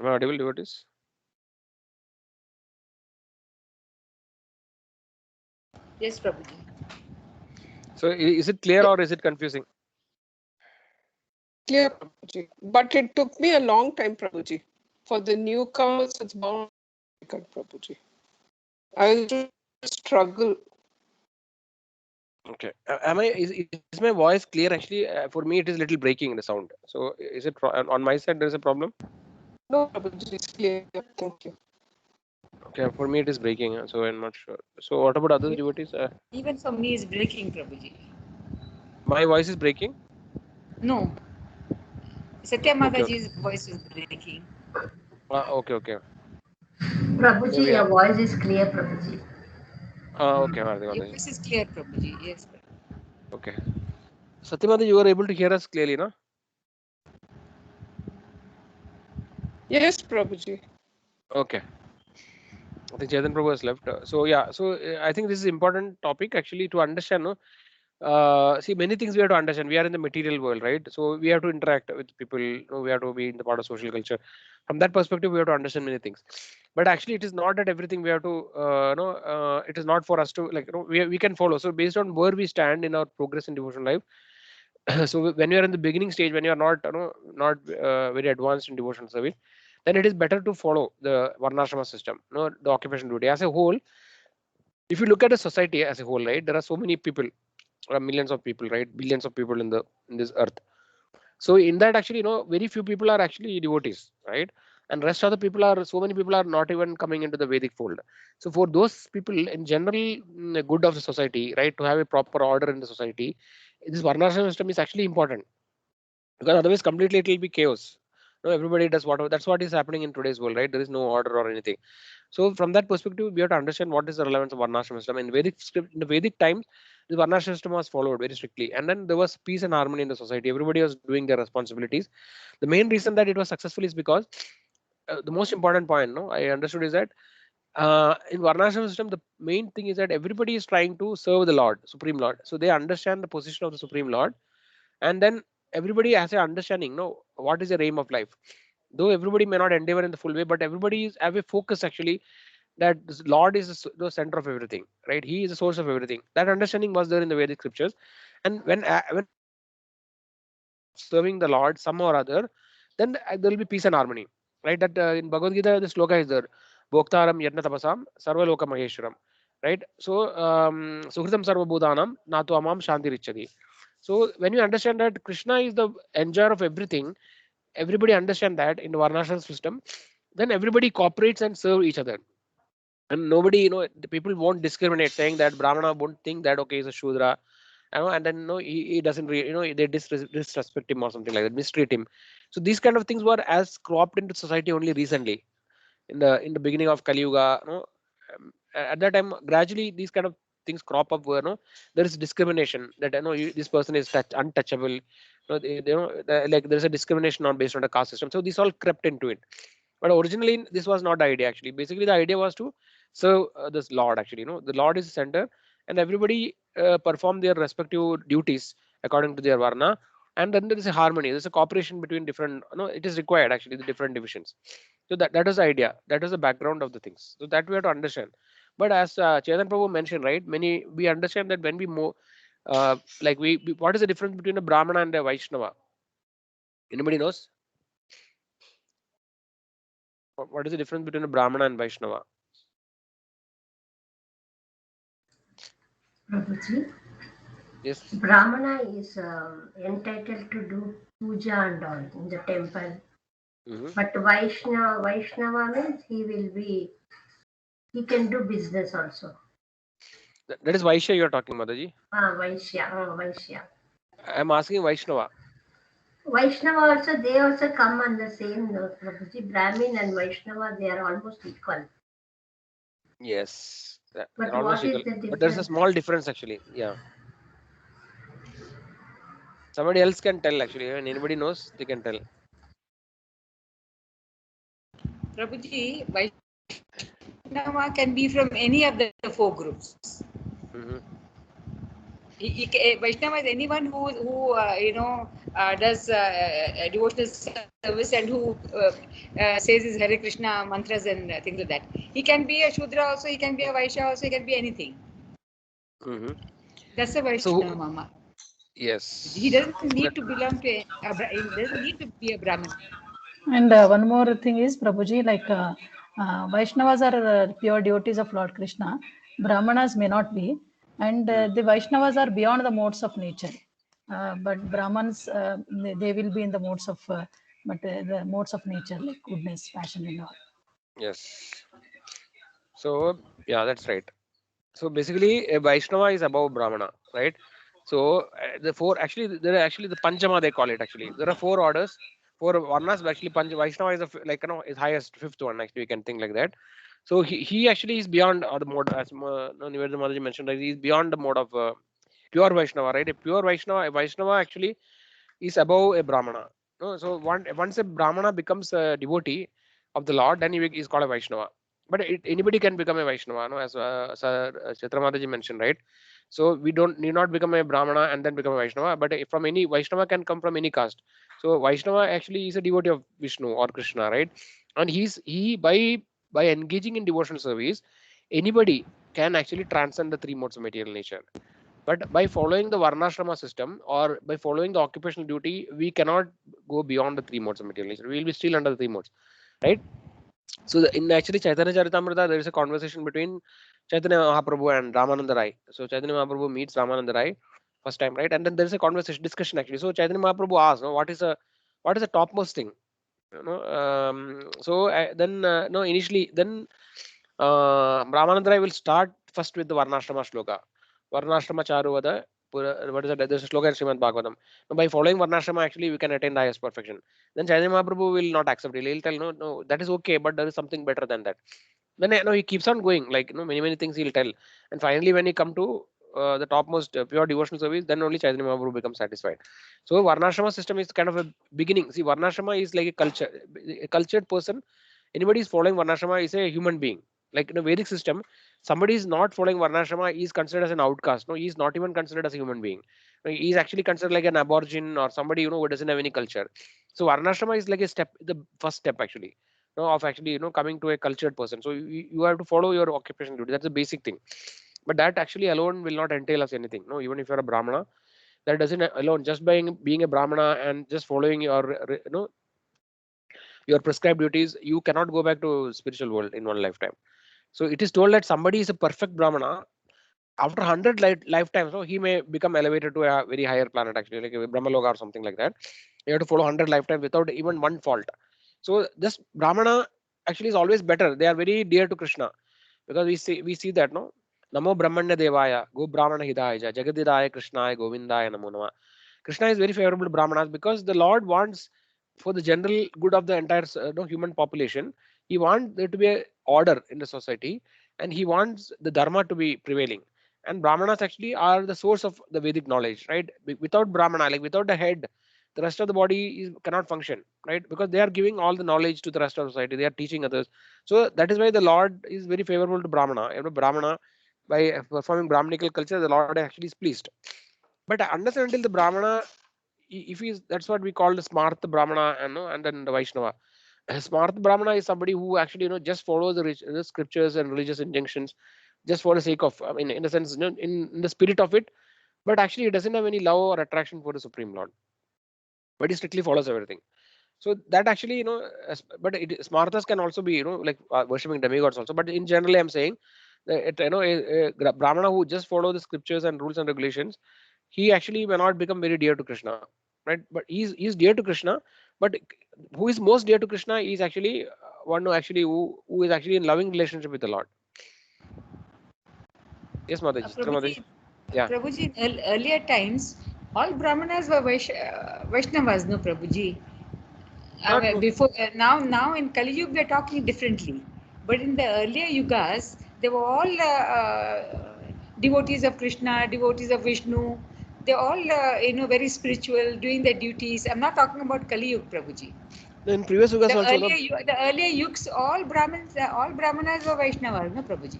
Am I audible, devotees?
Yes, Prabhuji.
So is it clear or is it confusing?
Clear, Prabhuji. But it took me a long time, Prabhuji. For the newcomers, it's bound to be difficult, Prabhuji. I will just struggle.
Okay. Am I is my voice clear? Actually, for me it is little breaking the sound. So is it on my side there is a problem?
No, Prabhuji, it's clear. Thank you.
Okay, for me it is breaking, so I'm not sure. So what about other devotees?
Even for me, is breaking, Prabhuji.
My voice is breaking.
No, Satya
Okay, okay.
Mataji's voice is breaking.
Okay, okay.
Prabhuji,
Maybe.
your voice is clear, Prabhuji.
Okay, Hardik
Your
Mataji.
voice is clear, Prabhuji. Yes.
Okay. Satyamata, you are able to hear us clearly, no?
Yes, Prabhuji.
Okay. I think Chetan Prabhu has left. So yeah, so I think this is important topic actually to understand. No, see many things we have to understand. We are in the material world, right? So we have to interact with people. You know, we have to be in the part of social culture. From that perspective, we have to understand many things. But actually, it is not that everything we have to. It is not for us to like. We can follow. So based on where we stand in our progress in devotional life. So when you are in the beginning stage, when you are not, not very advanced in devotional service, then it is better to follow the varnashrama system, the occupation duty as a whole. If you look at a society as a whole, right, there are so many people, millions of people, right, billions of people in this earth. So in that, actually, very few people are actually devotees, right, and rest of the people are, so many people are not even coming into the Vedic fold. So for those people, in general, good of the society, right, to have a proper order in the society, this varnashrama system is actually important, because otherwise completely it will be chaos. No, everybody does whatever. That's what is happening in today's world, right? There is no order or anything. So from that perspective, we have to understand what is the relevance of varnashram system. In Vedic script, in the Vedic times, the varnashram system was followed very strictly, and then there was peace and harmony in the society. Everybody was doing their responsibilities. The main reason that it was successful is because the most important point, no, I understood is that in varnashram system, the main thing is that everybody is trying to serve the Lord, Supreme Lord. So they understand the position of the Supreme Lord, and then everybody has an understanding, no, what is the aim of life. Though everybody may not endeavor in the full way, but everybody is have a focus actually, that this Lord is the center of everything, right? He is the source of everything. That understanding was there in the Vedic scriptures, and when serving the Lord some or other, then there will be peace and harmony, right? That in Bhagavad Gita, the sloka is there: Bhoktaram Yadna Tapasam Sarvaloka Maheshwaram, right? So Suhritam Sarva Bhudanam Natu Amam Shanti Richadi. So when you understand that Krishna is the enjoyer of everything, everybody understand that in the Varnashram system, then everybody cooperates and serve each other. And nobody, the people won't discriminate, saying that Brahmana won't think that okay, he's a Shudra, and then he doesn't really, they disrespect him or something like that, mistreat him. So these kind of things were as cropped into society only recently, in the beginning of Kali Yuga. At that time, gradually these kind of things crop up where there is discrimination, that this person is untouchable. Like there is a discrimination on based on the caste system. So this all crept into it. But originally this was not the idea actually. Basically the idea was to serve this Lord actually. The Lord is the center, and everybody perform their respective duties according to their varna. And then there is a harmony. There's a cooperation between different. It is required actually, the different divisions. So that is the idea. That is the background of the things. So that we have to understand. But as Chetan Prabhu mentioned, right? Many we understand that when we move, like what is the difference between a Brahmana and a Vaishnava? Anybody knows? What is the difference between a Brahmana and Vaishnava?
Prabhuji,
Yes.
Brahmana is entitled to do puja and all in the temple.
Mm-hmm.
But Vaishnava means he can do business also.
That is Vaishya you are talking, Mataji.
Vaishya.
I am asking Vaishnava.
Vaishnava also, they also come on the same note, Prabhuji. Brahmin and Vaishnava, they are almost equal.
Yes,
But
they're almost
what is
equal.
the
But there's a
difference?
small difference actually. Yeah. Somebody else can tell actually. When anybody knows, they can tell.
Prabhuji, Vaishnava can be from any of the four groups.
Mm-hmm.
Vaishnava is anyone who does devotional service and who says his Hare Krishna mantras and things like that. He can be a Shudra also, he can be a Vaishya also, he can be anything.
Mm-hmm.
That's a Vaishnava, Mama. He
Yes.
doesn't need to belong to he doesn't need to be a Brahmin.
And one more thing is, Prabhuji, like Vaishnavas are pure devotees of Lord Krishna. Brahmanas may not be. And the Vaishnavas are beyond the modes of nature. But Brahmans, they will be in the modes of, the modes of nature, like goodness, passion, and all.
Yes. So yeah, that's right. So basically, a Vaishnava is above Brahmana, right? So the four actually there are actually the Panchama they call it actually. There are four orders, four varnas. But actually, Vaishnava is like is highest fifth one actually. You can think like that. So he actually is beyond the mode as Nivedita Mataji mentioned. Right? He's beyond the mode of pure Vaishnava, right? A Vaishnava actually is above a Brahmana. No, so once a Brahmana becomes a devotee of the Lord, then he is called a Vaishnava. But anybody can become a Vaishnava, no? As Sir Chitramataji mentioned, right? So we don't need not become a Brahmana and then become a Vaishnava, but from any Vaishnava can come from any caste. So Vaishnava actually is a devotee of Vishnu or Krishna, right? And he by engaging in devotional service, anybody can actually transcend the three modes of material nature. But by following the varnashrama system or by following the occupational duty, we cannot go beyond the three modes of material nature. We will be still under the three modes, right? So in actually Chaitanya Charitamrita, there is a conversation between Chaitanya Mahaprabhu and Ramananda Rai. So Chaitanya Mahaprabhu meets Ramananda Rai first time, right? And then there is a conversation discussion actually. So Chaitanya Mahaprabhu asks, no, what is the topmost thing? So then no initially then Ramananda Rai will start first with the Varnashrama shloka. Varnashrama Charuvada. What is that? There's a slogan in Srimad Bhagavatam. Now, by following Varnashrama, actually, we can attain the highest perfection. Then Chaitanya Mahaprabhu will not accept it. He'll tell, no, that is okay, but there is something better than that. Then he keeps on going, like many things he'll tell. And finally, when he come to the topmost pure devotional service, then only Chaitanya Mahaprabhu becomes satisfied. So Varnashrama system is kind of a beginning. See, Varnashrama is like a cultured person. Anybody is following Varnashrama is a human being. Like in a Vedic system, somebody is not following Varnashrama is considered as an outcast. No, he is not even considered as a human being. He is actually considered like an aborigine or somebody who doesn't have any culture. So Varnashrama is like a step, the first step actually, of actually coming to a cultured person. So you have to follow your occupation duty. That's the basic thing. But that actually alone will not entail us anything. No, even if you're a Brahmana, that doesn't alone just by being a Brahmana and just following your prescribed duties, you cannot go back to spiritual world in one lifetime. So it is told that somebody is a perfect Brahmana. After 100 lifetimes, so he may become elevated to a very higher planet, actually, like a Brahmaloka or something like that. You have to follow 100 lifetimes without even one fault. So this Brahmana actually is always better. They are very dear to Krishna because we see that no Namo Brahmanya Devaya, Go Brahmana Hidaya, Jagadidaya Krishnaya, Govindaya Namo Nama. Krishna is very favorable to Brahmanas because the Lord wants for the general good of the entire human population. He wants there to be a order in the society, and he wants the dharma to be prevailing. And Brahmanas actually are the source of the Vedic knowledge, right? Without Brahmana, like without the head, the rest of the body cannot function, right? Because they are giving all the knowledge to the rest of society. They are teaching others. So that is why the Lord is very favorable to Brahmana. Brahmana, by performing Brahmanical culture, the Lord actually is pleased. But unless and until the Brahmana, if he's that's what we call the Smartha Brahmana, and then the Vaishnava. Smartha Brahmana is somebody who actually just follows the scriptures and religious injunctions just for the sake of, I mean, in a sense, in the spirit of it, but actually he doesn't have any love or attraction for the Supreme Lord, but he strictly follows everything. So that actually, but Smarthas can also be, like worshipping demigods also. But in general, I'm saying that a Brahmana who just follow the scriptures and rules and regulations, he actually may not become very dear to Krishna, right? But he's dear to Krishna, but who is most dear to Krishna is actually one who is actually in loving relationship with the Lord. Yes, Mataji.
Prabhuji,
Yeah.
Prabhuji, in earlier times, all Brahmanas were Vaishnavas, no, Prabhuji. Before now in Kali Yuga, we are talking differently. But in the earlier yugas, They were all devotees of Krishna, devotees of Vishnu. They're all, very spiritual, doing their duties. I'm not talking about Kali Yuga, Prabhuji.
In previous yugas also, no,
The earlier yugs, all Brahmins, all Brahmanas were Vaishnavas, no, Prabhuji?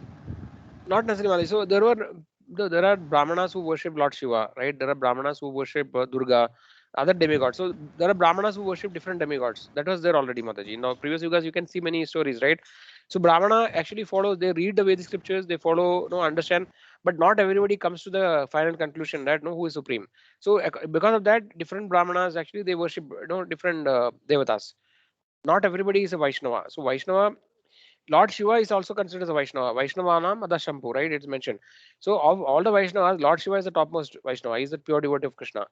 not necessarily. So there are Brahmanas who worship Lord Shiva, right? There are Brahmanas who worship Durga, other demigods. So there are Brahmanas who worship different demigods. That was there already, Mataji. Now, previous yugas, you can see many stories, right? So Brahmana actually follows. They read the Vedic scriptures. They follow, no, understand. But not everybody comes to the final conclusion that no, who is supreme. So because of that, different Brahmanas actually they worship, different devatas. Not everybody is a Vaishnava. So Vaishnava, Lord Shiva is also considered as a Vaishnava. Vaishnavanam Adashampu, right? It's mentioned. So of all the Vaishnavas, Lord Shiva is the topmost Vaishnava. He is the pure devotee of Krishna.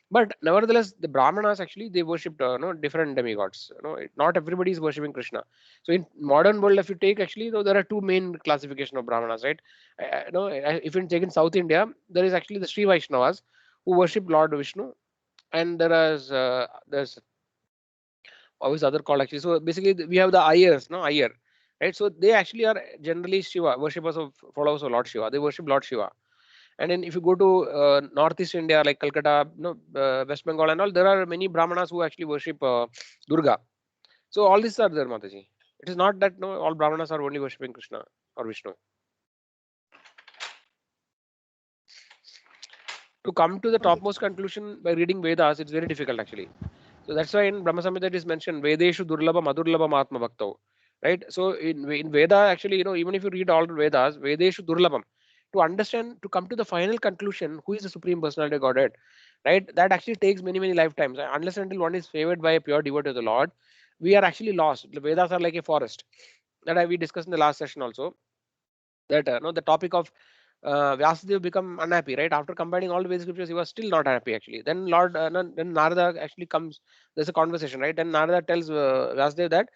But nevertheless, the Brahmanas actually they worshipped different demigods. Not everybody is worshipping Krishna. So in modern world, if you take actually, there are two main classification of Brahmanas, right? If you take in South India, there is actually the Sri Vaishnavas who worship Lord Vishnu, and there's what is other called actually. So basically, we have the Iyer, no Iyer, right? So they actually are generally Shiva worshippers of followers of Lord Shiva. They worship Lord Shiva. And then if you go to Northeast India like Calcutta, West Bengal and all, there are many Brahmanas who actually worship Durga. So all these are there, Mataji. It is not that no all Brahmanas are only worshipping Krishna or Vishnu. To come to the topmost conclusion by reading Vedas, it's very difficult actually. So that's why in Brahma Samhita it is mentioned Vedeshu Durlabha Madurlabha Atma Bhakto. Right? So in Veda, actually, even if you read all the Vedas, Vedeshu Durlabham, to understand, to come to the final conclusion, who is the Supreme Personality of Godhead, right? That actually takes many, many lifetimes. Unless until one is favored by a pure devotee of the Lord, we are actually lost. The Vedas are like a forest. That we discussed in the last session also. That the topic of Vyasadeva become unhappy, right? After combining all the Vedic scriptures, he was still not happy actually. Then then Narada actually comes. There's a conversation, right? Then Narada tells Vyasadeva that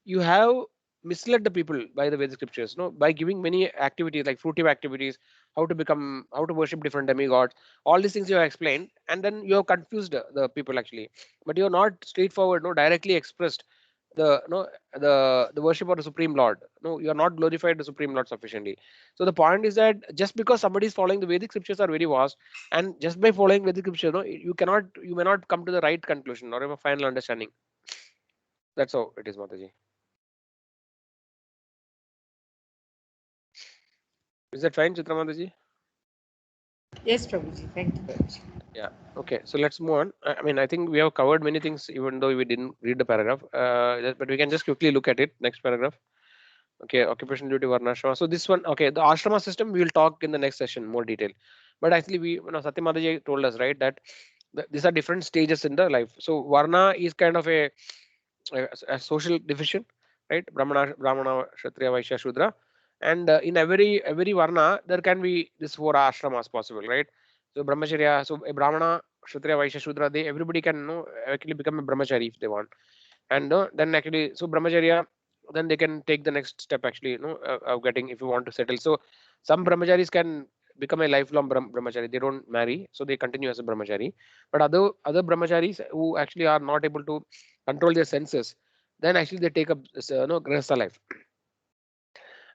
you have misled the people by the Vedic scriptures, no, by giving many activities like fruitive activities, how to worship different demigods, all these things you have explained, and then you have confused the people actually. But you are not straightforward, no, directly expressed the the worship of the Supreme Lord. No, you are not glorified the Supreme Lord sufficiently. So the point is that just because somebody is following the Vedic scriptures are very vast, and just by following Vedic scripture, no, you may not come to the right conclusion or a final understanding. That's how it is, Mataji. Is that fine, Chitra Mataji?
Yes, Prabhuji. Thank you very much.
Yeah. Okay. So let's move on. I mean, I think we have covered many things, even though we didn't read the paragraph. But we can just quickly look at it. Next paragraph. Okay, occupation duty varnashrama. So this one, okay, the ashrama system we will talk in the next session more detail. But actually, Satya Mataji told us right that these are different stages in the life. So varna is kind of a social division, right? Brahmana, Kshatriya, Vaishya, Shudra, and in every varna there can be this 4 ashramas possible, right? So brahmacharya, so a Brahmana, Kshatriya, Vaishya, Shudra, they everybody can actually become a brahmachari if they want, and then actually so brahmacharya, then they can take the next step actually, of getting if you want to settle. So some brahmacharis can become a lifelong brahmachari. They don't marry, so they continue as a brahmachari. But other brahmacharis who actually are not able to control their senses, then actually they take up grihastha life.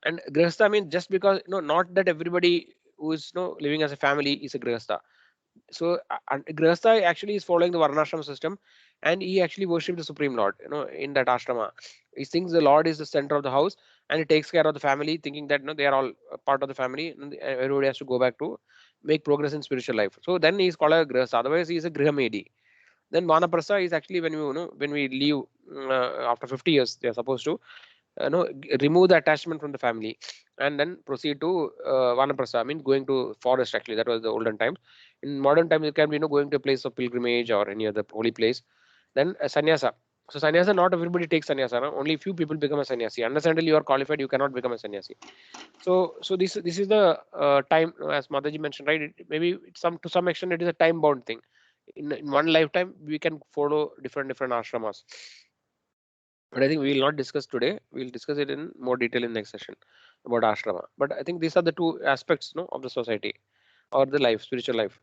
And grihastha means just because not that everybody who is living as a family is a grihastha. So grihastha actually is following the varnashram system, and he actually worships the Supreme Lord in that ashrama. He thinks the Lord is the center of the house, and he takes care of the family, thinking that they are all a part of the family, and everybody has to go back to make progress in spiritual life. So then he is called a grihastha. Otherwise he is a grihamedi. Then vanaprastha is actually when we leave after 50 years, they are supposed to remove the attachment from the family and then proceed to vanaprastha. I mean going to forest actually. That was the olden times. In modern times it can be going to a place of pilgrimage or any other holy place. Then sannyasa. So sannyasa, not everybody takes sannyasa. No? Only few people become a sannyasi. Unless until you are qualified, you cannot become a sannyasi. So this is the time, as Mataji mentioned, right? Maybe to some extent it is a time bound thing. In one lifetime we can follow different ashramas. But I think we will not discuss today. We will discuss it in more detail in next session about ashrama. But I think these are the two aspects of the society or the life, spiritual life.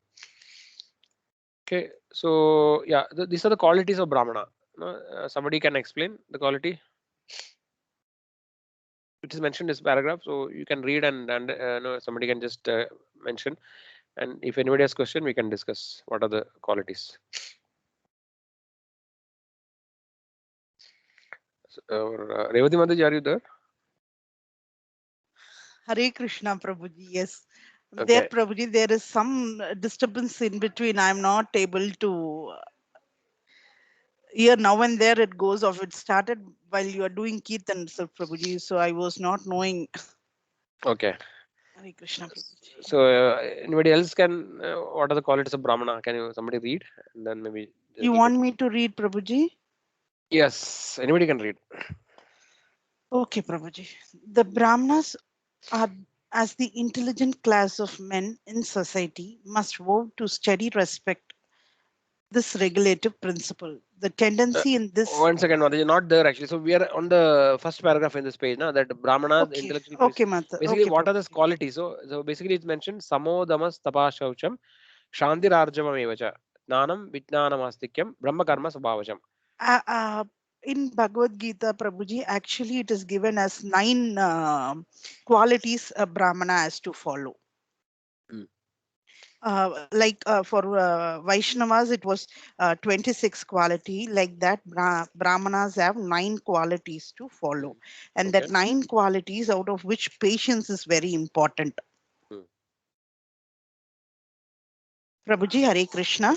Okay, so yeah, these are the qualities of Brahmana. Somebody can explain the quality. which is mentioned in this paragraph. So you can read and somebody can just mention. And if anybody has question, we can discuss what are the qualities. Revati Mataji, are you there?
Hare Krishna, Prabhuji. Yes. There,
Okay.
Prabhuji, there is some disturbance in between. I'm not able to hear now and there it goes off. It started while you are doing Kirtan, Sir Prabhuji. So I was not knowing.
Okay.
Hare Krishna, Prabhuji.
So anybody else can, what are the qualities of Brahmana? Can you somebody read? And then maybe
You
little
want
bit.
me to read, Prabhuji?
Yes, anybody can read.
Okay, Prabhuji. The Brahmanas are as the intelligent class of men in society must vow to steady respect this regulative principle. The tendency in this.
One second, Mataji, not there actually. So we are on the first paragraph in this page, now that Brahmanas,
Okay,
intellectual
okay,
priests.
Mata.
Basically,
Okay,
what are the
Prabhuji.
qualities? So basically, it's mentioned Samo Damas Tapa Shaucham, Shanti Rarjavam Evacha, Nanam Vijnanam Astikyam, Brahma Karma Sabhavacham.
In Bhagavad Gita, Prabhuji, actually it is given as 9 qualities a Brahmana has to follow. For Vaishnavas, it was 26 quality. Like that, Brahmanas have 9 qualities to follow. And that 9 qualities, out of which patience is very important. Prabhuji, Hare Krishna.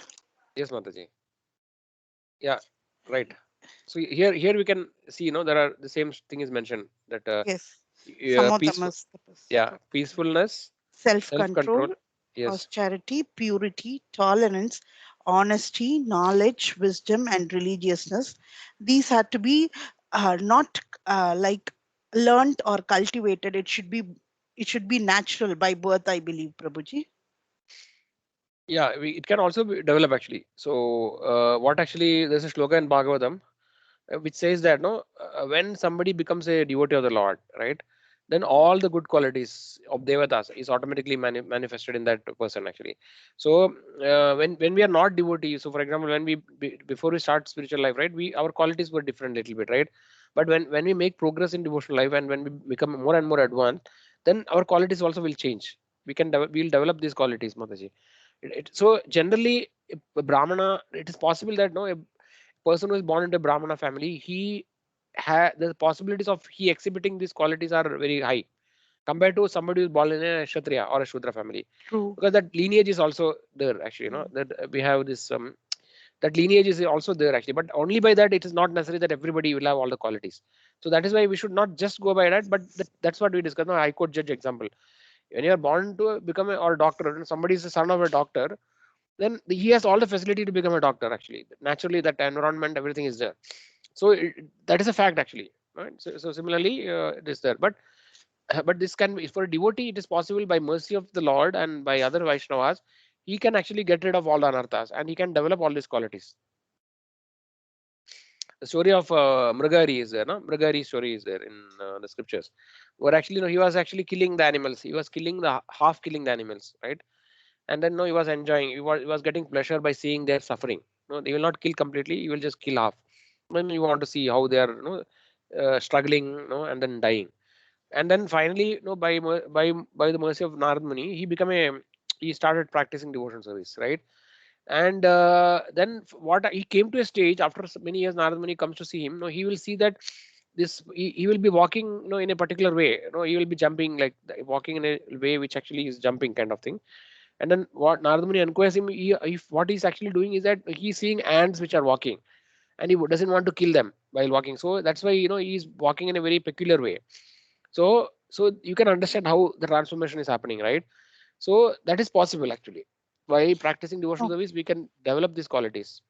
Yes, Mataji. Yeah, right. So here we can see, there are the same thing is mentioned that
Yes.
peaceful, peacefulness,
Self-control,
yes,
austerity, purity, tolerance, honesty, knowledge, wisdom, and religiousness. These had to be not like learnt or cultivated. It should be natural by birth, I believe, Prabhuji.
Yeah, it can also be developed actually. So what actually, there's a shloka in Bhagavatam which says that when somebody becomes a devotee of the Lord, right, then all the good qualities of devatas is automatically manifested in that person actually. So when we are not devotees, so for example, when before we start spiritual life, right, our qualities were different little bit, right, but when we make progress in devotional life and when we become more and more advanced, then our qualities also will change. We'll develop these qualities, Mataji. So generally, a Brahmana, it is possible that a person who is born into a Brahmana family, the possibilities of he exhibiting these qualities are very high compared to somebody who is born in a Kshatriya or a Shudra family.
True.
Because that lineage is also there actually, that we have this that lineage is also there actually, but only by that it is not necessary that everybody will have all the qualities. So that is why we should not just go by that, but that's what we discussed. High court judge example. When you are born to become or doctor, and somebody is the son of a doctor, then he has all the facility to become a doctor actually. Naturally, that environment, everything is there. So that is a fact actually, right? So similarly, it is there. But this can be for a devotee. It is possible by mercy of the Lord and by other Vaishnavas. He can actually get rid of all the anarthas and he can develop all these qualities. The story of Mrigari is there, no? Mrigari story is there in the scriptures, where actually he was actually killing the animals. He was half killing the animals, right? And then he was enjoying. He was getting pleasure by seeing their suffering. No, they will not kill completely. You will just kill half. Then you want to see how they are, struggling, and then dying. And then finally, by the mercy of Narad Muni, he started practicing devotion service, right? And then what he came to a stage after many years, Narad Muni comes to see him. He will see that he will be walking, in a particular way. He will be jumping, like walking in a way which actually is jumping kind of thing. And then what Narad Muni inquires him, what he's actually doing is that he's seeing ants which are walking, and he doesn't want to kill them while walking. So that's why he's walking in a very peculiar way. So you can understand how the transformation is happening, right? So that is possible actually. By practicing devotional service, we can develop these qualities.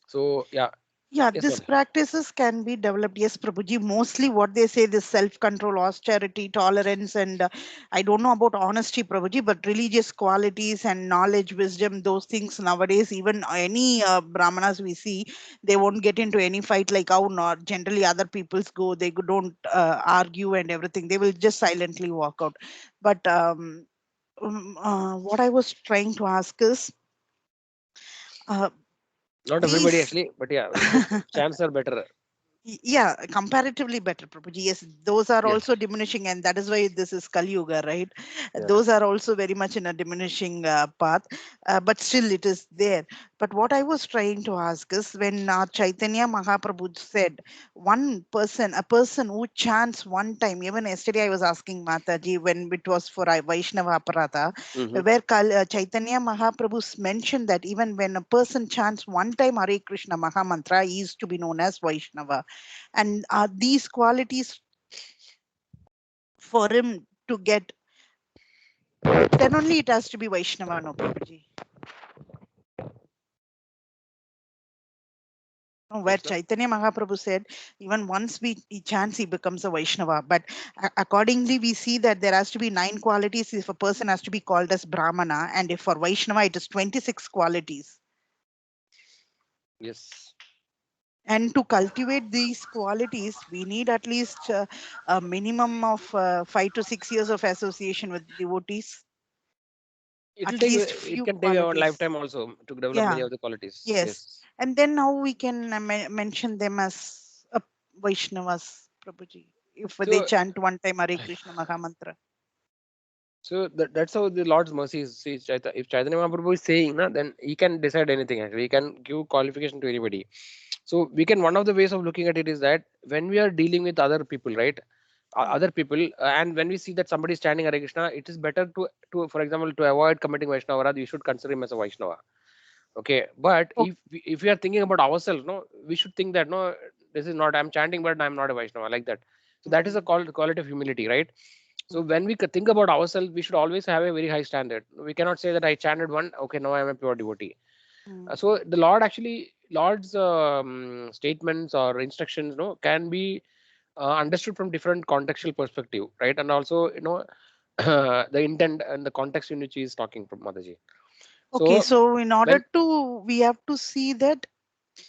So yeah.
Yeah,
Yes,
these
Mataji.
practices can be developed. Yes, Prabhuji. Mostly what they say, this self-control, austerity, tolerance, and I don't know about honesty, Prabhuji, but religious qualities and knowledge, wisdom, those things nowadays, even any Brahmanas we see, they won't get into any fight like how not generally other people's go. They don't argue and everything. They will just silently walk out. But what I was trying to ask is,
Not everybody
these
actually, but yeah, the chance are better.
Yeah, comparatively better, Prabhuji. Yes, those are
Yes.
also diminishing, and that is why this is Kali Yuga, right?
Yeah.
Those are also very much in a diminishing path, but still it is there. But what I was trying to ask is, when Chaitanya Mahaprabhu said, a person who chants one time, even yesterday I was asking Mataji when it was for Vaishnava Aparatha, where Chaitanya Mahaprabhu mentioned that even when a person chants one time Hare Krishna Mahamantra, he is to be known as Vaishnava. And these qualities for him to get, then only it has to be Vaishnava, no, Prabhuji. No, where
Yes, ma'am.
Chaitanya Mahaprabhu said, even once he chants, he becomes a Vaishnava. But accordingly, we see that there has to be 9 qualities if a person has to be called as Brahmana, and if for Vaishnava, it is 26 qualities.
Yes.
And to cultivate these qualities, we need at least a minimum of 5 to 6 years of association with devotees.
It will
At
take.
least
It
few
can take our
qualities.
lifetime also to develop many
Yeah.
of the qualities.
Yes.
Yes.
And then now we can mention them as Vaishnavas, Prabhuji, if they
So,
chant one time Hare Krishna Mahamantra.
so that's how the Lord's mercy is. See, if Chaitanya Mahaprabhu is saying, na, then he can decide anything. Actually, he can give qualification to anybody. So we can. One of the ways of looking at it is that when we are dealing with other people, right? Other people, and when we see that somebody is chanting Hare Krishna, it is better to for example, to avoid committing Vaishnava, we should consider him as a Vaishnava. Okay, but
Oh,
if we are thinking about ourselves, no, we should think that no, this is not, I'm chanting, but I'm not a Vaishnava, like that. So that is a quality of humility, right? So when we think about ourselves, we should always have a very high standard. We cannot say that I chanted one, okay, now I'm a pure devotee. So the Lord's statements or instructions, no, can be understood from different contextual perspective, right? And also, the intent and the context in which he is talking from, Mataji.
Okay,
So
so in order
when
to, we have to see that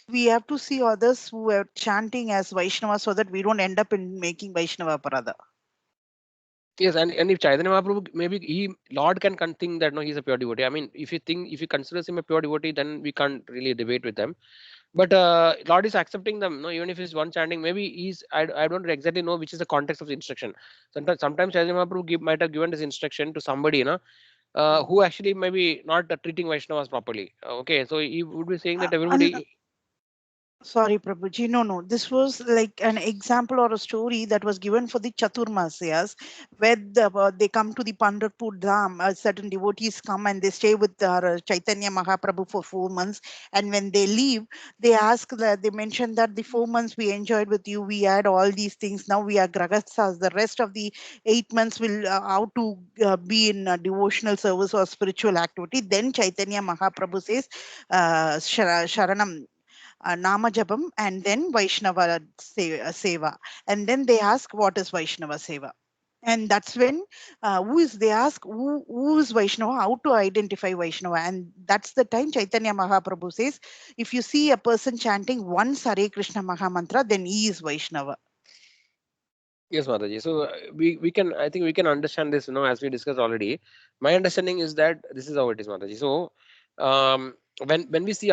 we have to see others who are chanting as Vaishnava so that we don't end up in making Vaishnava Parada.
yes, and if Chaitanya Mahaprabhu, maybe Lord can think that no, he's a pure devotee. I mean, if he considers him a pure devotee, then we can't really debate with them. But Lord is accepting them, no, even if he's one chanting, maybe I don't exactly know which is the context of the instruction. Sometimes Chaitanya Mahaprabhu might have given this instruction to somebody, who actually maybe not treating Vaishnavas properly. Okay, so he would be saying that
And
everybody.
sorry, Prabhuji. No, no. This was like an example or a story that was given for the Chaturmasyas, where they come to the Pandharpur Dham. Certain devotees come and they stay with Chaitanya Mahaprabhu for 4 months. And when they leave, they ask that they mention that the 4 months we enjoyed with you, we had all these things. Now we are Grahasthas. The rest of the 8 months will how to be in devotional service or spiritual activity. Then Chaitanya Mahaprabhu says, Sharanam. Nama Jabam and then Vaishnava Seva. And then they ask, what is Vaishnava Seva? And that's when they ask who is Vaishnava, how to identify Vaishnava. And that's the time Chaitanya Mahaprabhu says, if you see a person chanting once Hare Krishna Mahamantra, then he is Vaishnava.
Yes, Mataji. So we can, I think we can understand this, as we discussed already. My understanding is that this is how it is, Mataji. So when we see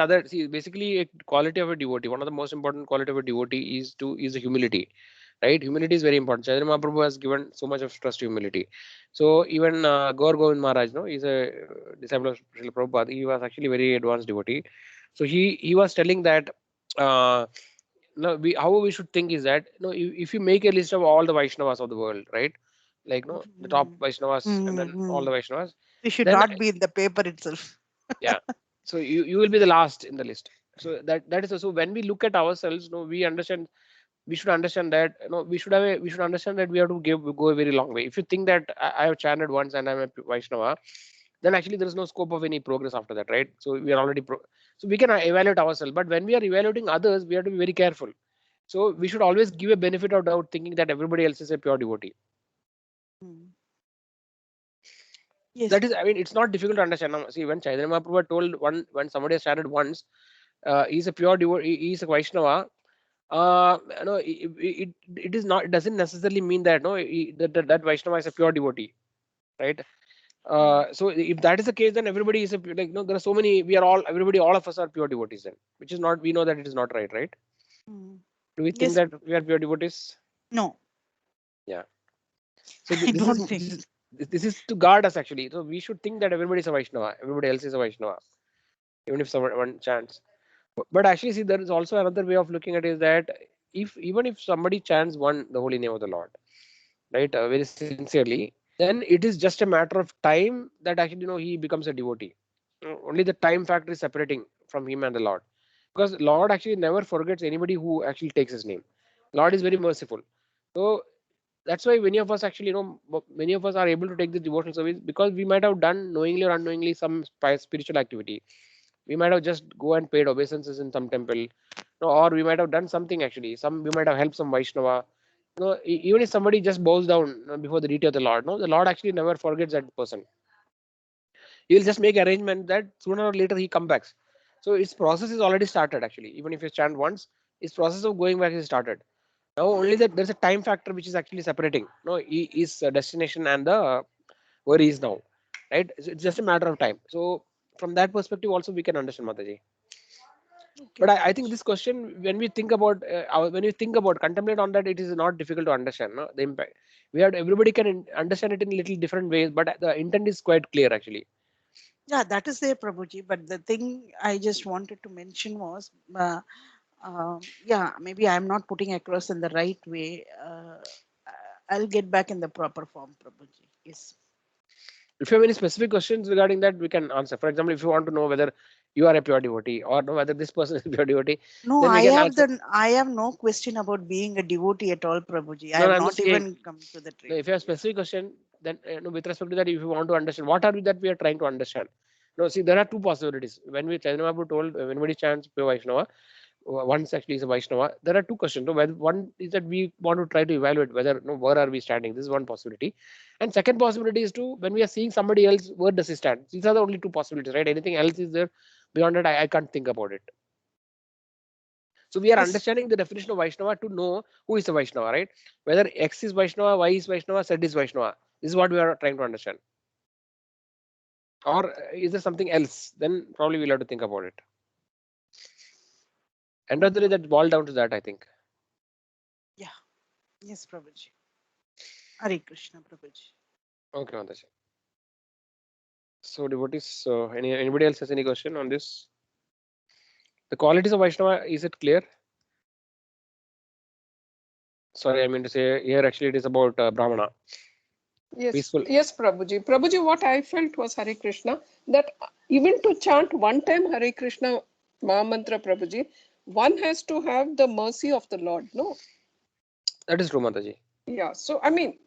basically a quality of a devotee, one of the most important quality of a devotee is the humility, right? Humility is very important. Chaitanya Mahaprabhu has given so much of trust to humility. So even Gaur Govind Maharaj, no, he's a disciple of Srila Prabhupada. He was actually very advanced devotee. So he was telling that. No, how we should think is that, if you make a list of all the Vaishnavas of the world, right? Like, no, the top Vaishnavas and then all the Vaishnavas,
It should
then
not be in the paper itself.
yeah, so you will be the last in the list. So that is also when we look at ourselves, no, we should understand that, we should understand that we have to go a very long way. If you think that I have chanted once and I'm a Vaishnava, then actually there is no scope of any progress after that, right? So we are already so we can evaluate ourselves, but when we are evaluating others, we have to be very careful. So we should always give a benefit of doubt, thinking that everybody else is a pure devotee.
Yes.
That is, I mean, it's not difficult to understand. Now, see, when Chaitanya Mahaprabhu told when somebody has started once, he's a pure devotee, he's a Vaishnava. No, it is not. It doesn't necessarily mean that that Vaishnava is a pure devotee, right? So if that is the case, then everybody is there are so many. We are all everybody, all of us are pure devotees. Then, which is not. We know that it is not right, right? Do we think
Yes,
that
Prabhu.
we are pure devotees?
No,
Yeah. So
I don't think.
this is to guard us actually. So we should think that everybody is a Vaishnava, everybody else is a Vaishnava, even if someone one chants. But actually, see, there is also another way of looking at it is that if even if somebody chants one the holy name of the Lord, right, very sincerely, then it is just a matter of time that actually he becomes a devotee. Only the time factor is separating from him and the Lord, because Lord actually never forgets anybody who actually takes his name. Lord is very merciful. So that's why many of us actually many of us are able to take this devotional service because we might have done knowingly or unknowingly some spiritual activity. We might have just go and paid obeisances in some temple, or we might have done something actually. We might have helped some Vaishnava. Even if somebody just bows down before the deity of the Lord, no, the Lord actually never forgets that person. He will just make arrangement that sooner or later he come back. So its process is already started actually. Even if you chant once, its process of going back is started. Now only that there's a time factor which is actually separating. No, his destination and the where he is now, right? So it's just a matter of time. So from that perspective, also we can understand Mataji.
Okay,
But I think
Prabhuji.
this question, when we think about, when you think about, contemplate on that, it is not difficult to understand. No, the impact. Everybody can understand it in little different ways, but the intent is quite clear actually.
Yeah, that is there, Prabhuji. But the thing I just wanted to mention was, yeah, maybe I'm not putting across in the right way. I'll get back in the proper form, Prabhuji. Yes.
If you have any specific questions regarding that, we can answer. For example, if you want to know whether you are a pure devotee or know whether this person is a pure devotee,
No,
then we can answer.
I have no question about being a devotee at all, Prabhuji. I
No,
have
no, I'm
not
just saying.
even come to that
No,
range.
if you have
Yeah.
specific question, then with respect to that, if you want to understand what are we that we are trying to understand. No, see, there are two possibilities. When we Chaitanya Mahaprabhu told when anybody chants pure Vaishnava, once actually is a Vaishnava, there are two questions. No, one is that we want to try to evaluate whether where are we standing. This is one possibility, and second possibility is to when we are seeing somebody else, where does he stand? These are the only two possibilities, right? Anything else is there beyond that, I can't think about it. So we are
Yes.
understanding the definition of Vaishnava to know who is a Vaishnava, right? Whether X is Vaishnava, Y is Vaishnava, Z is Vaishnava. This is what we are trying to understand. Or is there something else? Then probably we'll have to think about it. End of the day, that boiled down to that, I think.
Yeah. Yes, Prabhuji. Hare Krishna, Prabhuji.
Okay, Mataji. So devotees, anybody else has any question on this? The qualities of Vaishnava, is it clear? Sorry, I mean to say here actually it is about Brahmana.
Yes,
Peaceful.
yes, Prabhuji. Prabhuji, what I felt was Hare Krishna, that even to chant one time Hare Krishna Mahamantra, Prabhuji, one has to have the mercy of the Lord, no?
That is true, Mataji.
Yeah, so I mean,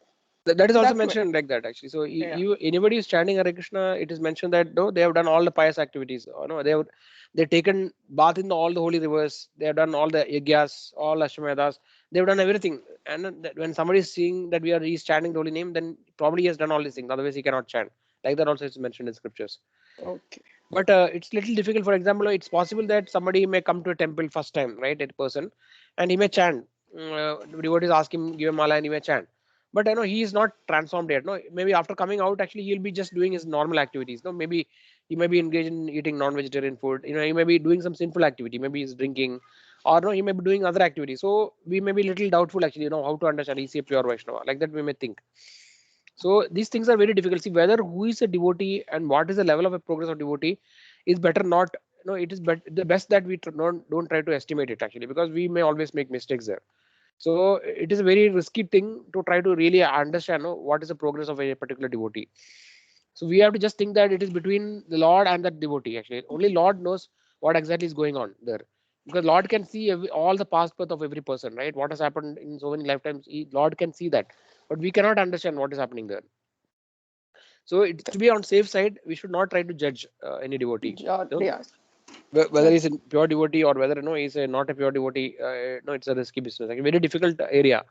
That is also
that way.
mentioned like that actually. So
Yeah.
anybody who's chanting Hare Krishna, it is mentioned that no, they have done all the pious activities. No, they've taken bath in all the holy rivers. They have done all the yagyas, all Ashwamedas. They've done everything. And then when somebody is seeing that he's chanting the holy name, then probably he has done all these things. Otherwise, he cannot chant. Like that also is mentioned in scriptures.
Okay.
But it's little difficult. For example, it's possible that somebody may come to a temple first time, right? A person, and he may chant. Devotees ask him, give him mala, and he may chant. But he is not transformed yet. No, maybe after coming out, actually, he'll be just doing his normal activities. No, maybe he may be engaged in eating non-vegetarian food. He may be doing some sinful activity. Maybe he's drinking, or no, he may be doing other activities. So we may be little doubtful actually. How to understand. Is he a pure Vaishnava? Like that, we may think. So these things are very difficult. See whether who is a devotee and what is the level of a progress of devotee is better not. It is the best that we don't try to estimate it actually, because we may always make mistakes there. So it is a very risky thing to try to really understand what is the progress of a particular devotee. So we have to just think that it is between the Lord and that devotee. Actually, only Lord knows what exactly is going on there, because Lord can see all the past path of every person, right? What has happened in so many lifetimes, Lord can see that, but we cannot understand what is happening there. So to be on safe side, we should not try to judge any devotee.
Yeah.
Whether he's a pure devotee or whether he's not a pure devotee, no, it's a risky business. Like a very difficult area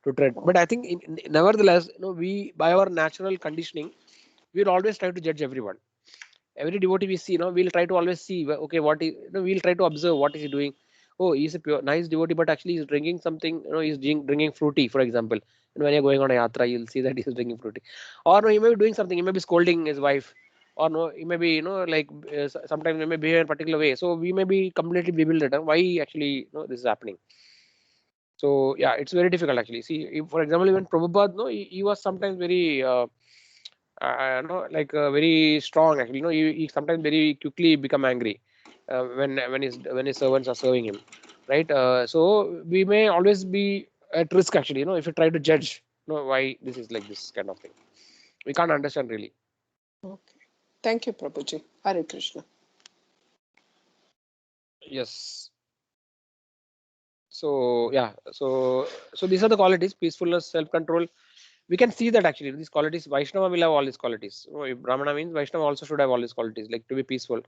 to tread. But I think, nevertheless, we by our natural conditioning, we'll always try to judge everyone. Every devotee we see, we'll try to always see, okay, we'll try to observe what is he doing. Oh, he's a pure nice devotee, but actually he's drinking something. He's drinking fruity, for example. And when you're going on a yatra, you'll see that he's drinking fruity. Or no, he may be doing something. He may be scolding his wife, or no, he may be like sometimes he may behave in a particular way. So we may be completely bewildered. Why actually this is happening? So yeah, it's very difficult actually. See, if, for example, even Prabhupada, no, he was sometimes very no, like very strong actually. You know, he sometimes very quickly become angry when his servants are serving him, right? So we may always be at risk actually. You know, if you try to judge, you know, why this is like this kind of thing, we can't understand really.
Okay. Thank you, Prabhuji. Hare Krishna.
Yes. So yeah, so these are the qualities: peacefulness, self-control. We can see that actually these qualities. Vaishnava will have all these qualities. You know, if Brahmana means Vaishnava also should have all these qualities, like to be peaceful.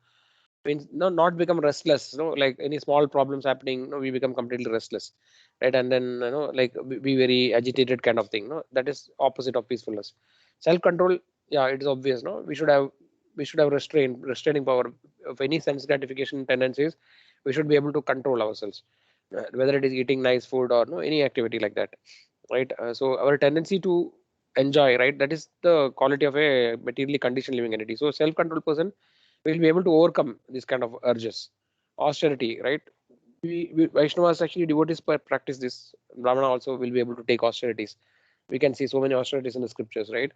Means no, not become restless. You know, like any small problems happening, no, we become completely restless, right? And then you know, like be very agitated kind of thing. No, that is opposite of peacefulness. Self-control, yeah, it is obvious. No, we should have restraining power of any sense gratification tendencies. We should be able to control ourselves, whether it is eating nice food or no any activity like that, right? So our tendency to enjoy, right? That is the quality of a materially conditioned living entity. So self-control person will be able to overcome this kind of urges. Austerity, right? We Vaishnavas actually devotees practice this. Brahmana also will be able to take austerities. We can see so many austerities in the scriptures, right?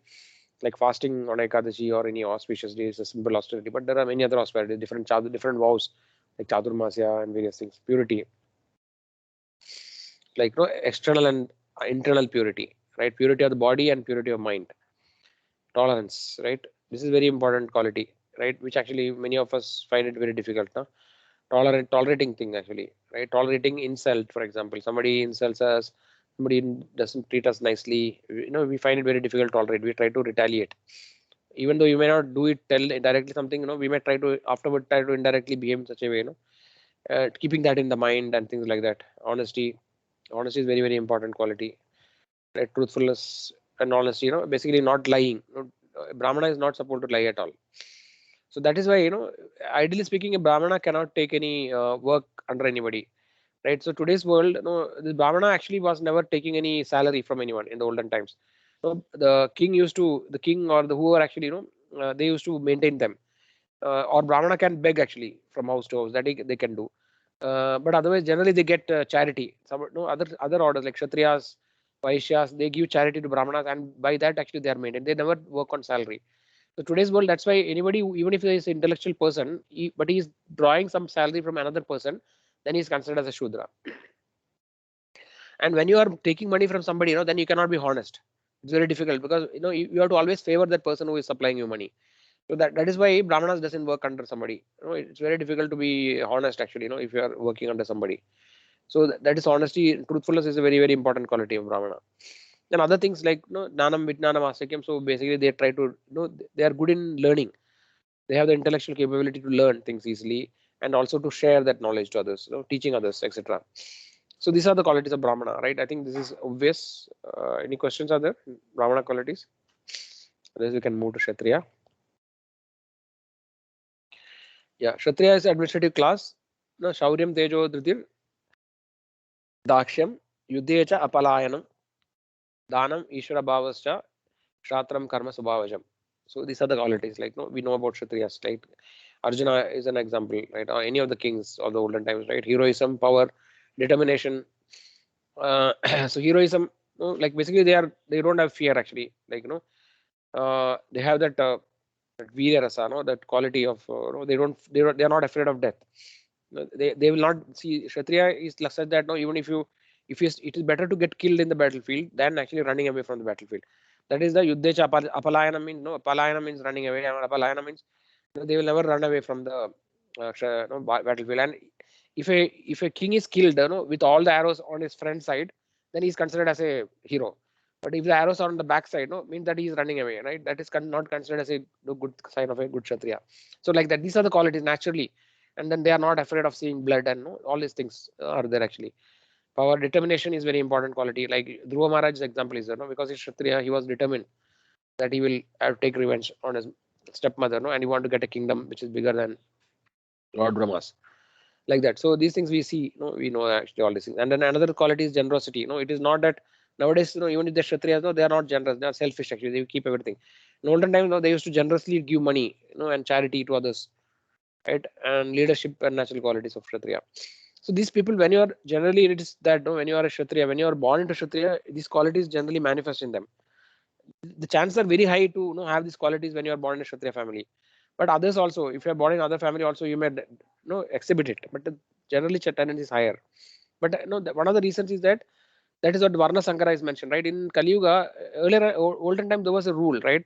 Like fasting on Ekadashi or any auspicious day is a simple austerity, but there are many other austerities, different vows like Chaturmasya and various things. Purity, like no external and internal purity, right? Purity of the body and purity of mind. Tolerance, right? This is very important quality, right? Which actually many of us find it very difficult. No? Tolerating thing actually, right? Tolerating insult, for example, somebody insults us, somebody doesn't treat us nicely. You know, we find it very difficult to tolerate. We try to retaliate, even though you may not do it tell directly something. You know, we may try to afterward try to indirectly behave in such a way. You know, keeping that in the mind and things like that. Honesty is very very important quality. Right? Truthfulness and honesty. You know, basically not lying. You know, Brahmana is not supposed to lie at all. So that is why, you know, ideally speaking, a Brahmana cannot take any work under anybody, right? So today's world, you know, the Brahmana actually was never taking any salary from anyone in the olden times. So the king or the whoever actually, you know, they used to maintain them. Or Brahmana can beg actually from house to house, that they can do. But otherwise, generally they get charity. Some no other orders like Kshatriyas, Vaishyas, they give charity to Brahmanas, and by that actually they are maintained. They never work on salary. So today's world, that's why anybody, even if he is an intellectual person, but he is drawing some salary from another person, then he is considered as a Shudra. And when you are taking money from somebody, you know, then you cannot be honest. It's very difficult because you know you have to always favor that person who is supplying you money. So that is why Brahmanas doesn't work under somebody. You know, it's very difficult to be honest actually. You know, if you are working under somebody. So that is honesty. Truthfulness is a very very important quality of Brahmana. And other things like you know, Nanam Vijnanam Asakyam. So basically they try to you know they are good in learning. They have the intellectual capability to learn things easily and also to share that knowledge to others, you know, teaching others, etc. So these are the qualities of Brahmana, right? I think this is obvious. Any questions are there? Brahmana qualities. Otherwise, we can move to Kshatriya. Yeah, Kshatriya is administrative class. No, Shauryam Tejo Dhritir, Dakshyam, Yuddhe cha Apalayanam, Danam Ishvara Bhavascha, Kshatram Karma Subhavajam. So these are the qualities. Like no, we know about Kshatriyas. Like Arjuna is an example, right? Or any of the kings of the olden times, right? Heroism, power, determination. So heroism, you know, like basically they don't have fear actually. Like you know, they have that virya rasa, no, that quality of you know, they are not afraid of death. No, they will not see Kshatriya is like such that no, even if it is better to get killed in the battlefield than actually running away from the battlefield. That is the Yuddhecha Apalayana means no, Apalayana means running away, and Apalayana means they will never run away from the battlefield. And if a king is killed, you know, with all the arrows on his front side, then he is considered as a hero. But if the arrows are on the back side, no, means that he is running away, right? That is not considered as a good sign of a good Kshatriya. So like that, these are the qualities naturally, and then they are not afraid of seeing blood, and no, all these things are there actually. Power, determination is very important quality. Like Dhruva Maharaj's example is there, no, because he's Kshatriya, he was determined that he will take revenge on his stepmother, no, and he want to get a kingdom which is bigger than Lord Brahma's, like that. So these things we see, you know, we know actually all these things. And then another quality is generosity. You know, it is not that nowadays, you know, even if the Kshatriyas, no, they are not generous, they are selfish actually. They keep everything. In olden times, you know, they used to generously give money, you know, and charity to others, right? And leadership and natural qualities of Kshatriya. So these people, when you are generally, it is that no, when you are a Kshatriya, when you are born into Kshatriya, these qualities generally manifest in them. The chances are very high to have these qualities when you are born in a Kshatriya family. But others also, if you are born in other family, also you may exhibit it. But generally, tendency is higher. But one of the reasons is that is what Varna Sankara is mentioned, right? In Kali Yuga, earlier olden time there was a rule, right?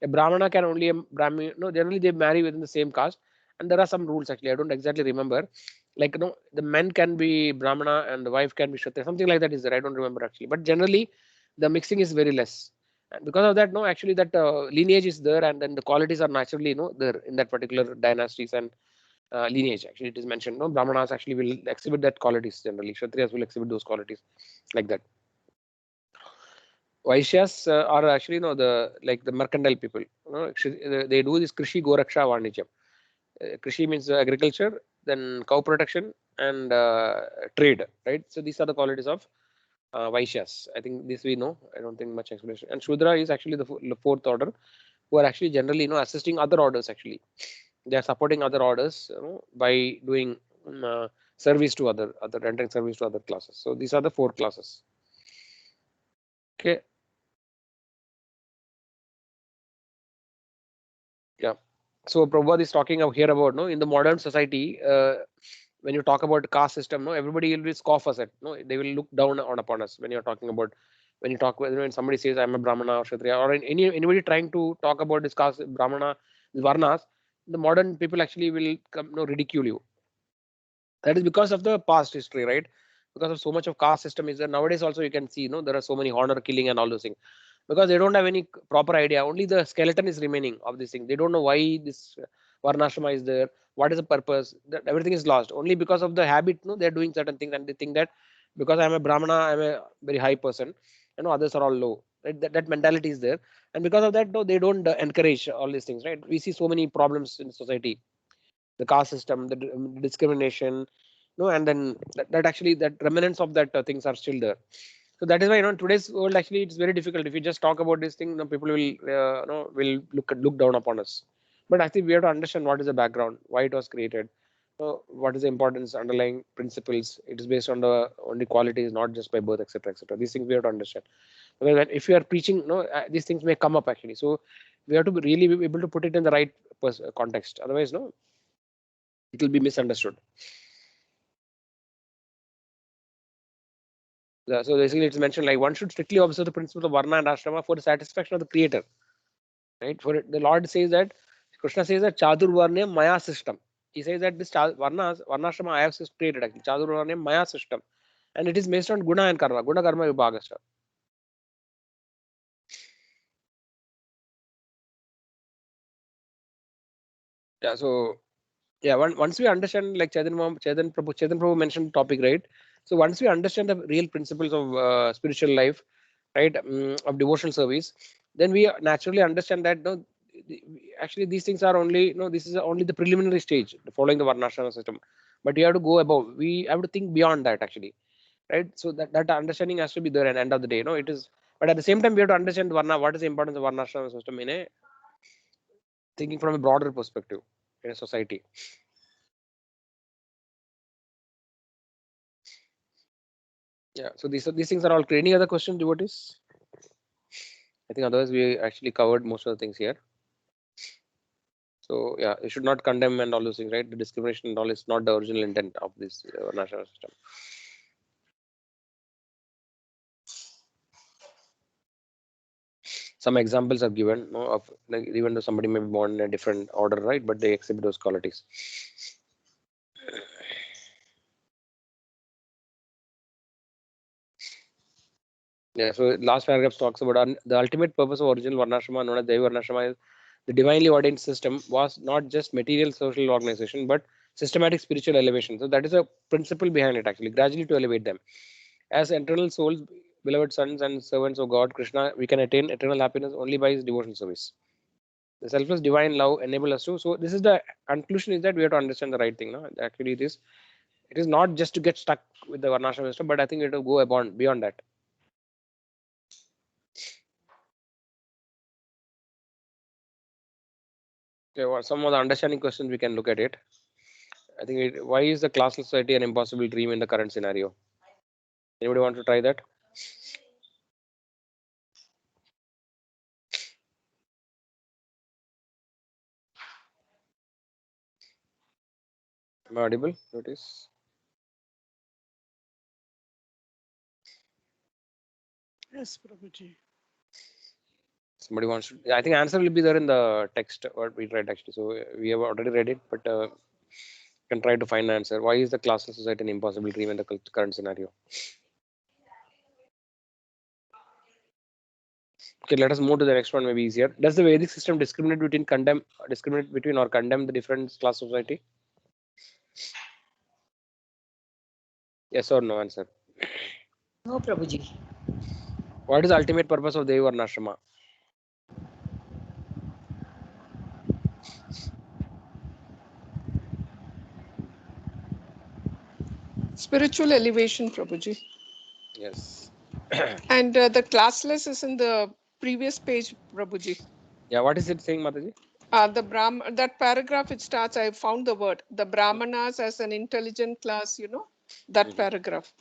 A Brahmana can only a Brahmin. No, generally they marry within the same caste, and there are some rules actually. I don't exactly remember. Like the men can be Brahmana and the wife can be Kshatriya. Something like that is there. I don't remember actually. But generally, the mixing is very less. And because of that, no, actually that lineage is there, and then the qualities are naturally, there in that particular dynasties and lineage. Actually, it is mentioned. No, Brahmanas actually will exhibit that qualities generally. Kshatriyas will exhibit those qualities like that. Vaishyas are actually the mercantile people. They do this Krishi Goraksha Varnijam. Krishi means agriculture, then cow protection and trade, right? So these are the qualities of Vaishyas. I think this we know. I don't think much explanation. And Shudra is actually the fourth order, who are actually generally assisting other orders. Actually, they are supporting other orders by doing service to other rendering service to other classes. So these are the four classes. Okay. Yeah. So Prabhupada is talking here about in the modern society, when you talk about caste system, everybody will scoff us at, they will look down upon us when you're talking about, when you talk when somebody says I'm a Brahmana or Kshatriya, or anybody trying to talk about this caste Brahmana, Varnas, the modern people actually will come ridicule you. That is because of the past history, right? Because of so much of caste system is there nowadays. Also, you can see, there are so many honor killing and all those things, because they don't have any proper idea. Only the skeleton is remaining of this thing. They don't know why this Varnashrama is there. What is the purpose? That everything is lost only because of the habit. They're doing certain things and they think that because I'm a Brahmana, I'm a very high person. Others are all low. Right? That mentality is there, and because of that, they don't encourage all these things. Right? We see so many problems in society, the caste system, the discrimination, and then that actually that remnants of that things are still there. So that is why in today's world actually it's very difficult. If you just talk about this thing, people will will look down upon us. But I think we have to understand what is the background, why it was created, what is the importance, underlying principles. It is based on the only qualities, not just by birth, etc., etc. These things we have to understand. Because if you are preaching, these things may come up actually. So we have to really be able to put it in the right context. Otherwise, it will be misunderstood. So basically, it's mentioned like one should strictly observe the principles of Varna and Ashrama for the satisfaction of the creator. Right? For it, the Lord says that, Krishna says that Chatur Varna Maya system. He says that this Varnashrama I have created actually, Chatur Varna Maya system. And it is based on Guna and Karma, Guna Karma Vibhagastha. Yeah, so yeah, once we understand, like Chaitanya Prabhu mentioned the topic, right? So once we understand the real principles of spiritual life, right, of devotional service, then we naturally understand that actually these things are only this is only the preliminary stage following the Varnashrama system, but you have to go above. We have to think beyond that actually, right? So that understanding has to be there at the end of the day. It is, but at the same time we have to understand what is the importance of Varnashrama system in a thinking from a broader perspective in a society. Yeah, so these things are all clear. Any other questions, devotees? I think otherwise we actually covered most of the things here. So yeah, you should not condemn and all those things, right? The discrimination and all is not the original intent of this national system. Some examples are given of like even though somebody may be born in a different order, right? But they exhibit those qualities. Yeah, so last paragraph talks about the ultimate purpose of original Varnashrama known as Deva Varnashrama is the divinely ordained system was not just material social organization but systematic spiritual elevation. So that is a principle behind it actually, gradually to elevate them. As eternal souls, beloved sons and servants of God, Krishna, we can attain eternal happiness only by his devotional service. The selfless divine love enable us to. So this is the conclusion is that we have to understand the right thing. No? Actually, it is not just to get stuck with the Varnashrama system, but I think it will go beyond that. Okay, well, some of the understanding questions we can look at it. I think why is the classless society an impossible dream in the current scenario? Anybody want to try that? Am I audible? Notice.
Yes, Prabhuji.
Somebody wants to. I think answer will be there in the text what we read actually. So we have already read it, but can try to find the answer. Why is the classless society an impossible dream in the current scenario? Okay, let us move to the next one. Maybe easier. Does the Vedic system discriminate between or condemn the different class society? Yes or no answer?
No, Prabhuji.
What is the ultimate purpose of Devi Varnashrama?
Spiritual elevation, Prabhuji.
Yes.
And the classless is in the previous page, Prabhuji.
Yeah, what is it saying, Mataji?
That paragraph, it starts, I found the word, the Brahmanas as an intelligent class, that paragraph.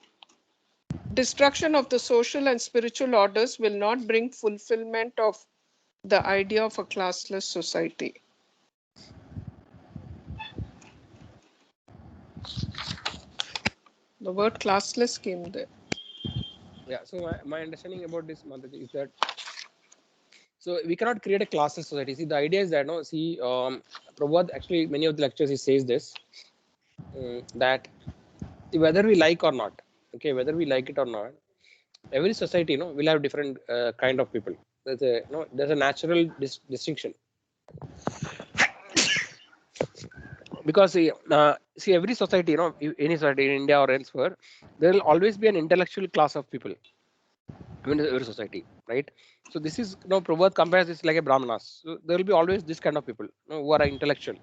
Destruction of the social and spiritual orders will not bring fulfillment of the idea of a classless society. The word classless came there.
Yeah, so my understanding about this, Mataji, is that so we cannot create a classless society. See, the idea is that Prabhupada, actually many of the lectures he says this, that whether we like or not, okay, whether we like it or not, every society, will have different kind of people. There's a natural distinction, because see every society, any society in India or elsewhere, there will always be an intellectual class of people. I mean, every society, right? So this is, Prabhupada compares this like a Brahmanas. So there will be always this kind of people, who are intellectual,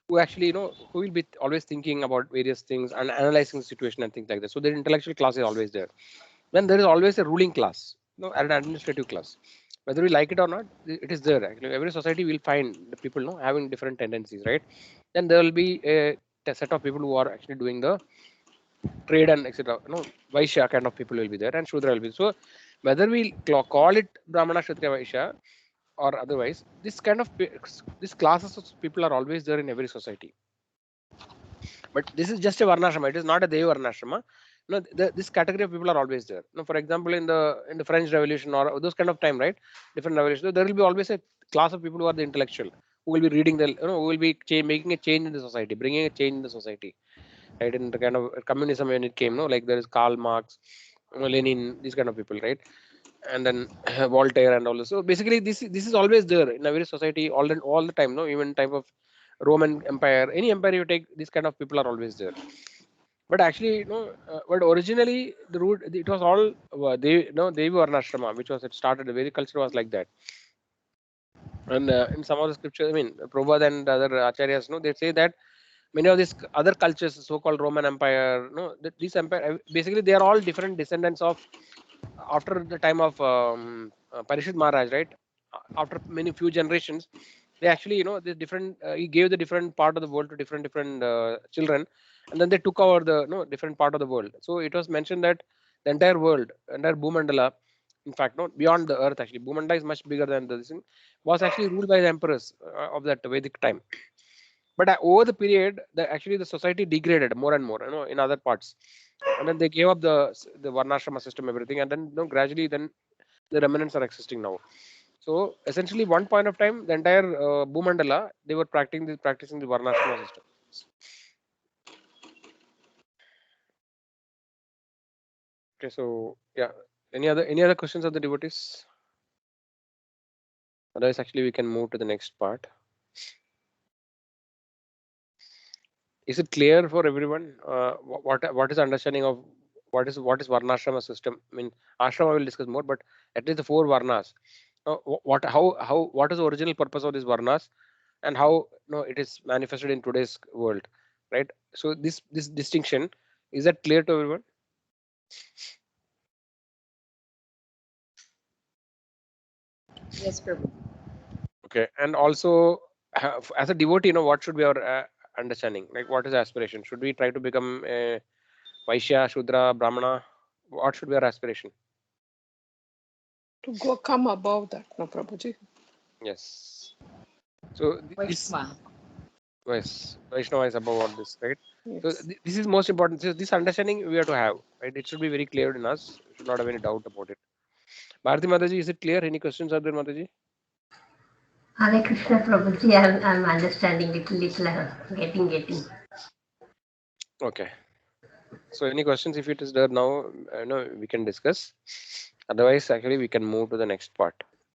who actually, who will be always thinking about various things and analyzing the situation and things like that. So the intellectual class is always there. Then there is always a ruling class, an administrative class. Whether we like it or not, it is there. Actually, every society will find the people, having different tendencies, right? Then there will be a set of people who are actually doing the trade and etc. Vaishya kind of people will be there, and Shudra will be. So whether we call it Brahmana, Kshatriya, Vaishya, or otherwise, this classes of people are always there in every society. But this is just a Varnashrama. It is not a Devi Varnashrama. This category of people are always there. For example, in the French Revolution or those kind of time, right? Different revolutions, there will be always a class of people who are the intellectual, who will be reading who will be making a change in the society, bringing a change in the society, right? In the kind of communism when it came, like there is Karl Marx, Lenin, these kind of people, right? And then Voltaire and all this. So basically, this is always there in every society all the time. Even type of Roman Empire, any empire you take, these kind of people are always there. But actually, but originally the root, it was all Devi Varnashrama, which was it started. The Vedic culture was like that. And in some of the scriptures, I mean, Prabhupada and other acharyas, they say that many of these other cultures, so-called Roman Empire, these empire, basically they are all different descendants of after the time of Parishad Maharaj, right? After many few generations, they actually, the different. He gave the different part of the world to different children, and then they took over the different part of the world. So it was mentioned that the entire world, entire Bhumandala, in fact, not beyond the earth, actually, Bhumandala is much bigger than this thing, was actually ruled by the emperors of that Vedic time. But over the period, actually the society degraded more and more, in other parts, and then they gave up the Varnashrama system, everything, and then gradually then the remnants are existing now. So essentially, one point of time, the entire Bhumandala, they were practicing the Varnashrama system. Okay, so yeah, any other questions of the devotees? Otherwise, actually, we can move to the next part. Is it clear for everyone? What is understanding of what is Varnashrama system? I mean, Ashrama will discuss more, but at least the 4 Varnas. What is the original purpose of these Varnas, and how it is manifested in today's world, right? So this distinction, is that clear to everyone?
Yes, Prabhu.
Okay, and also as a devotee, what should be our understanding. Like, what is aspiration? Should we try to become a Vaishya, Shudra, Brahmana? What should be our aspiration?
To come above that, no, Prabhuji.
Yes. So this,
Vaishnava.
yes, Vaishnava is above all this, right? So
Yes.
this is most important. This understanding we have to have, right? It should be very clear in us. We should not have any doubt about it. Bharati Mataji, is it clear? Any questions are there, Mataji?
Hare Krishna Prabhuji, I'm understanding it little, getting.
Okay. So any questions? If it is there now, we can discuss. Otherwise, actually, we can move to the next part.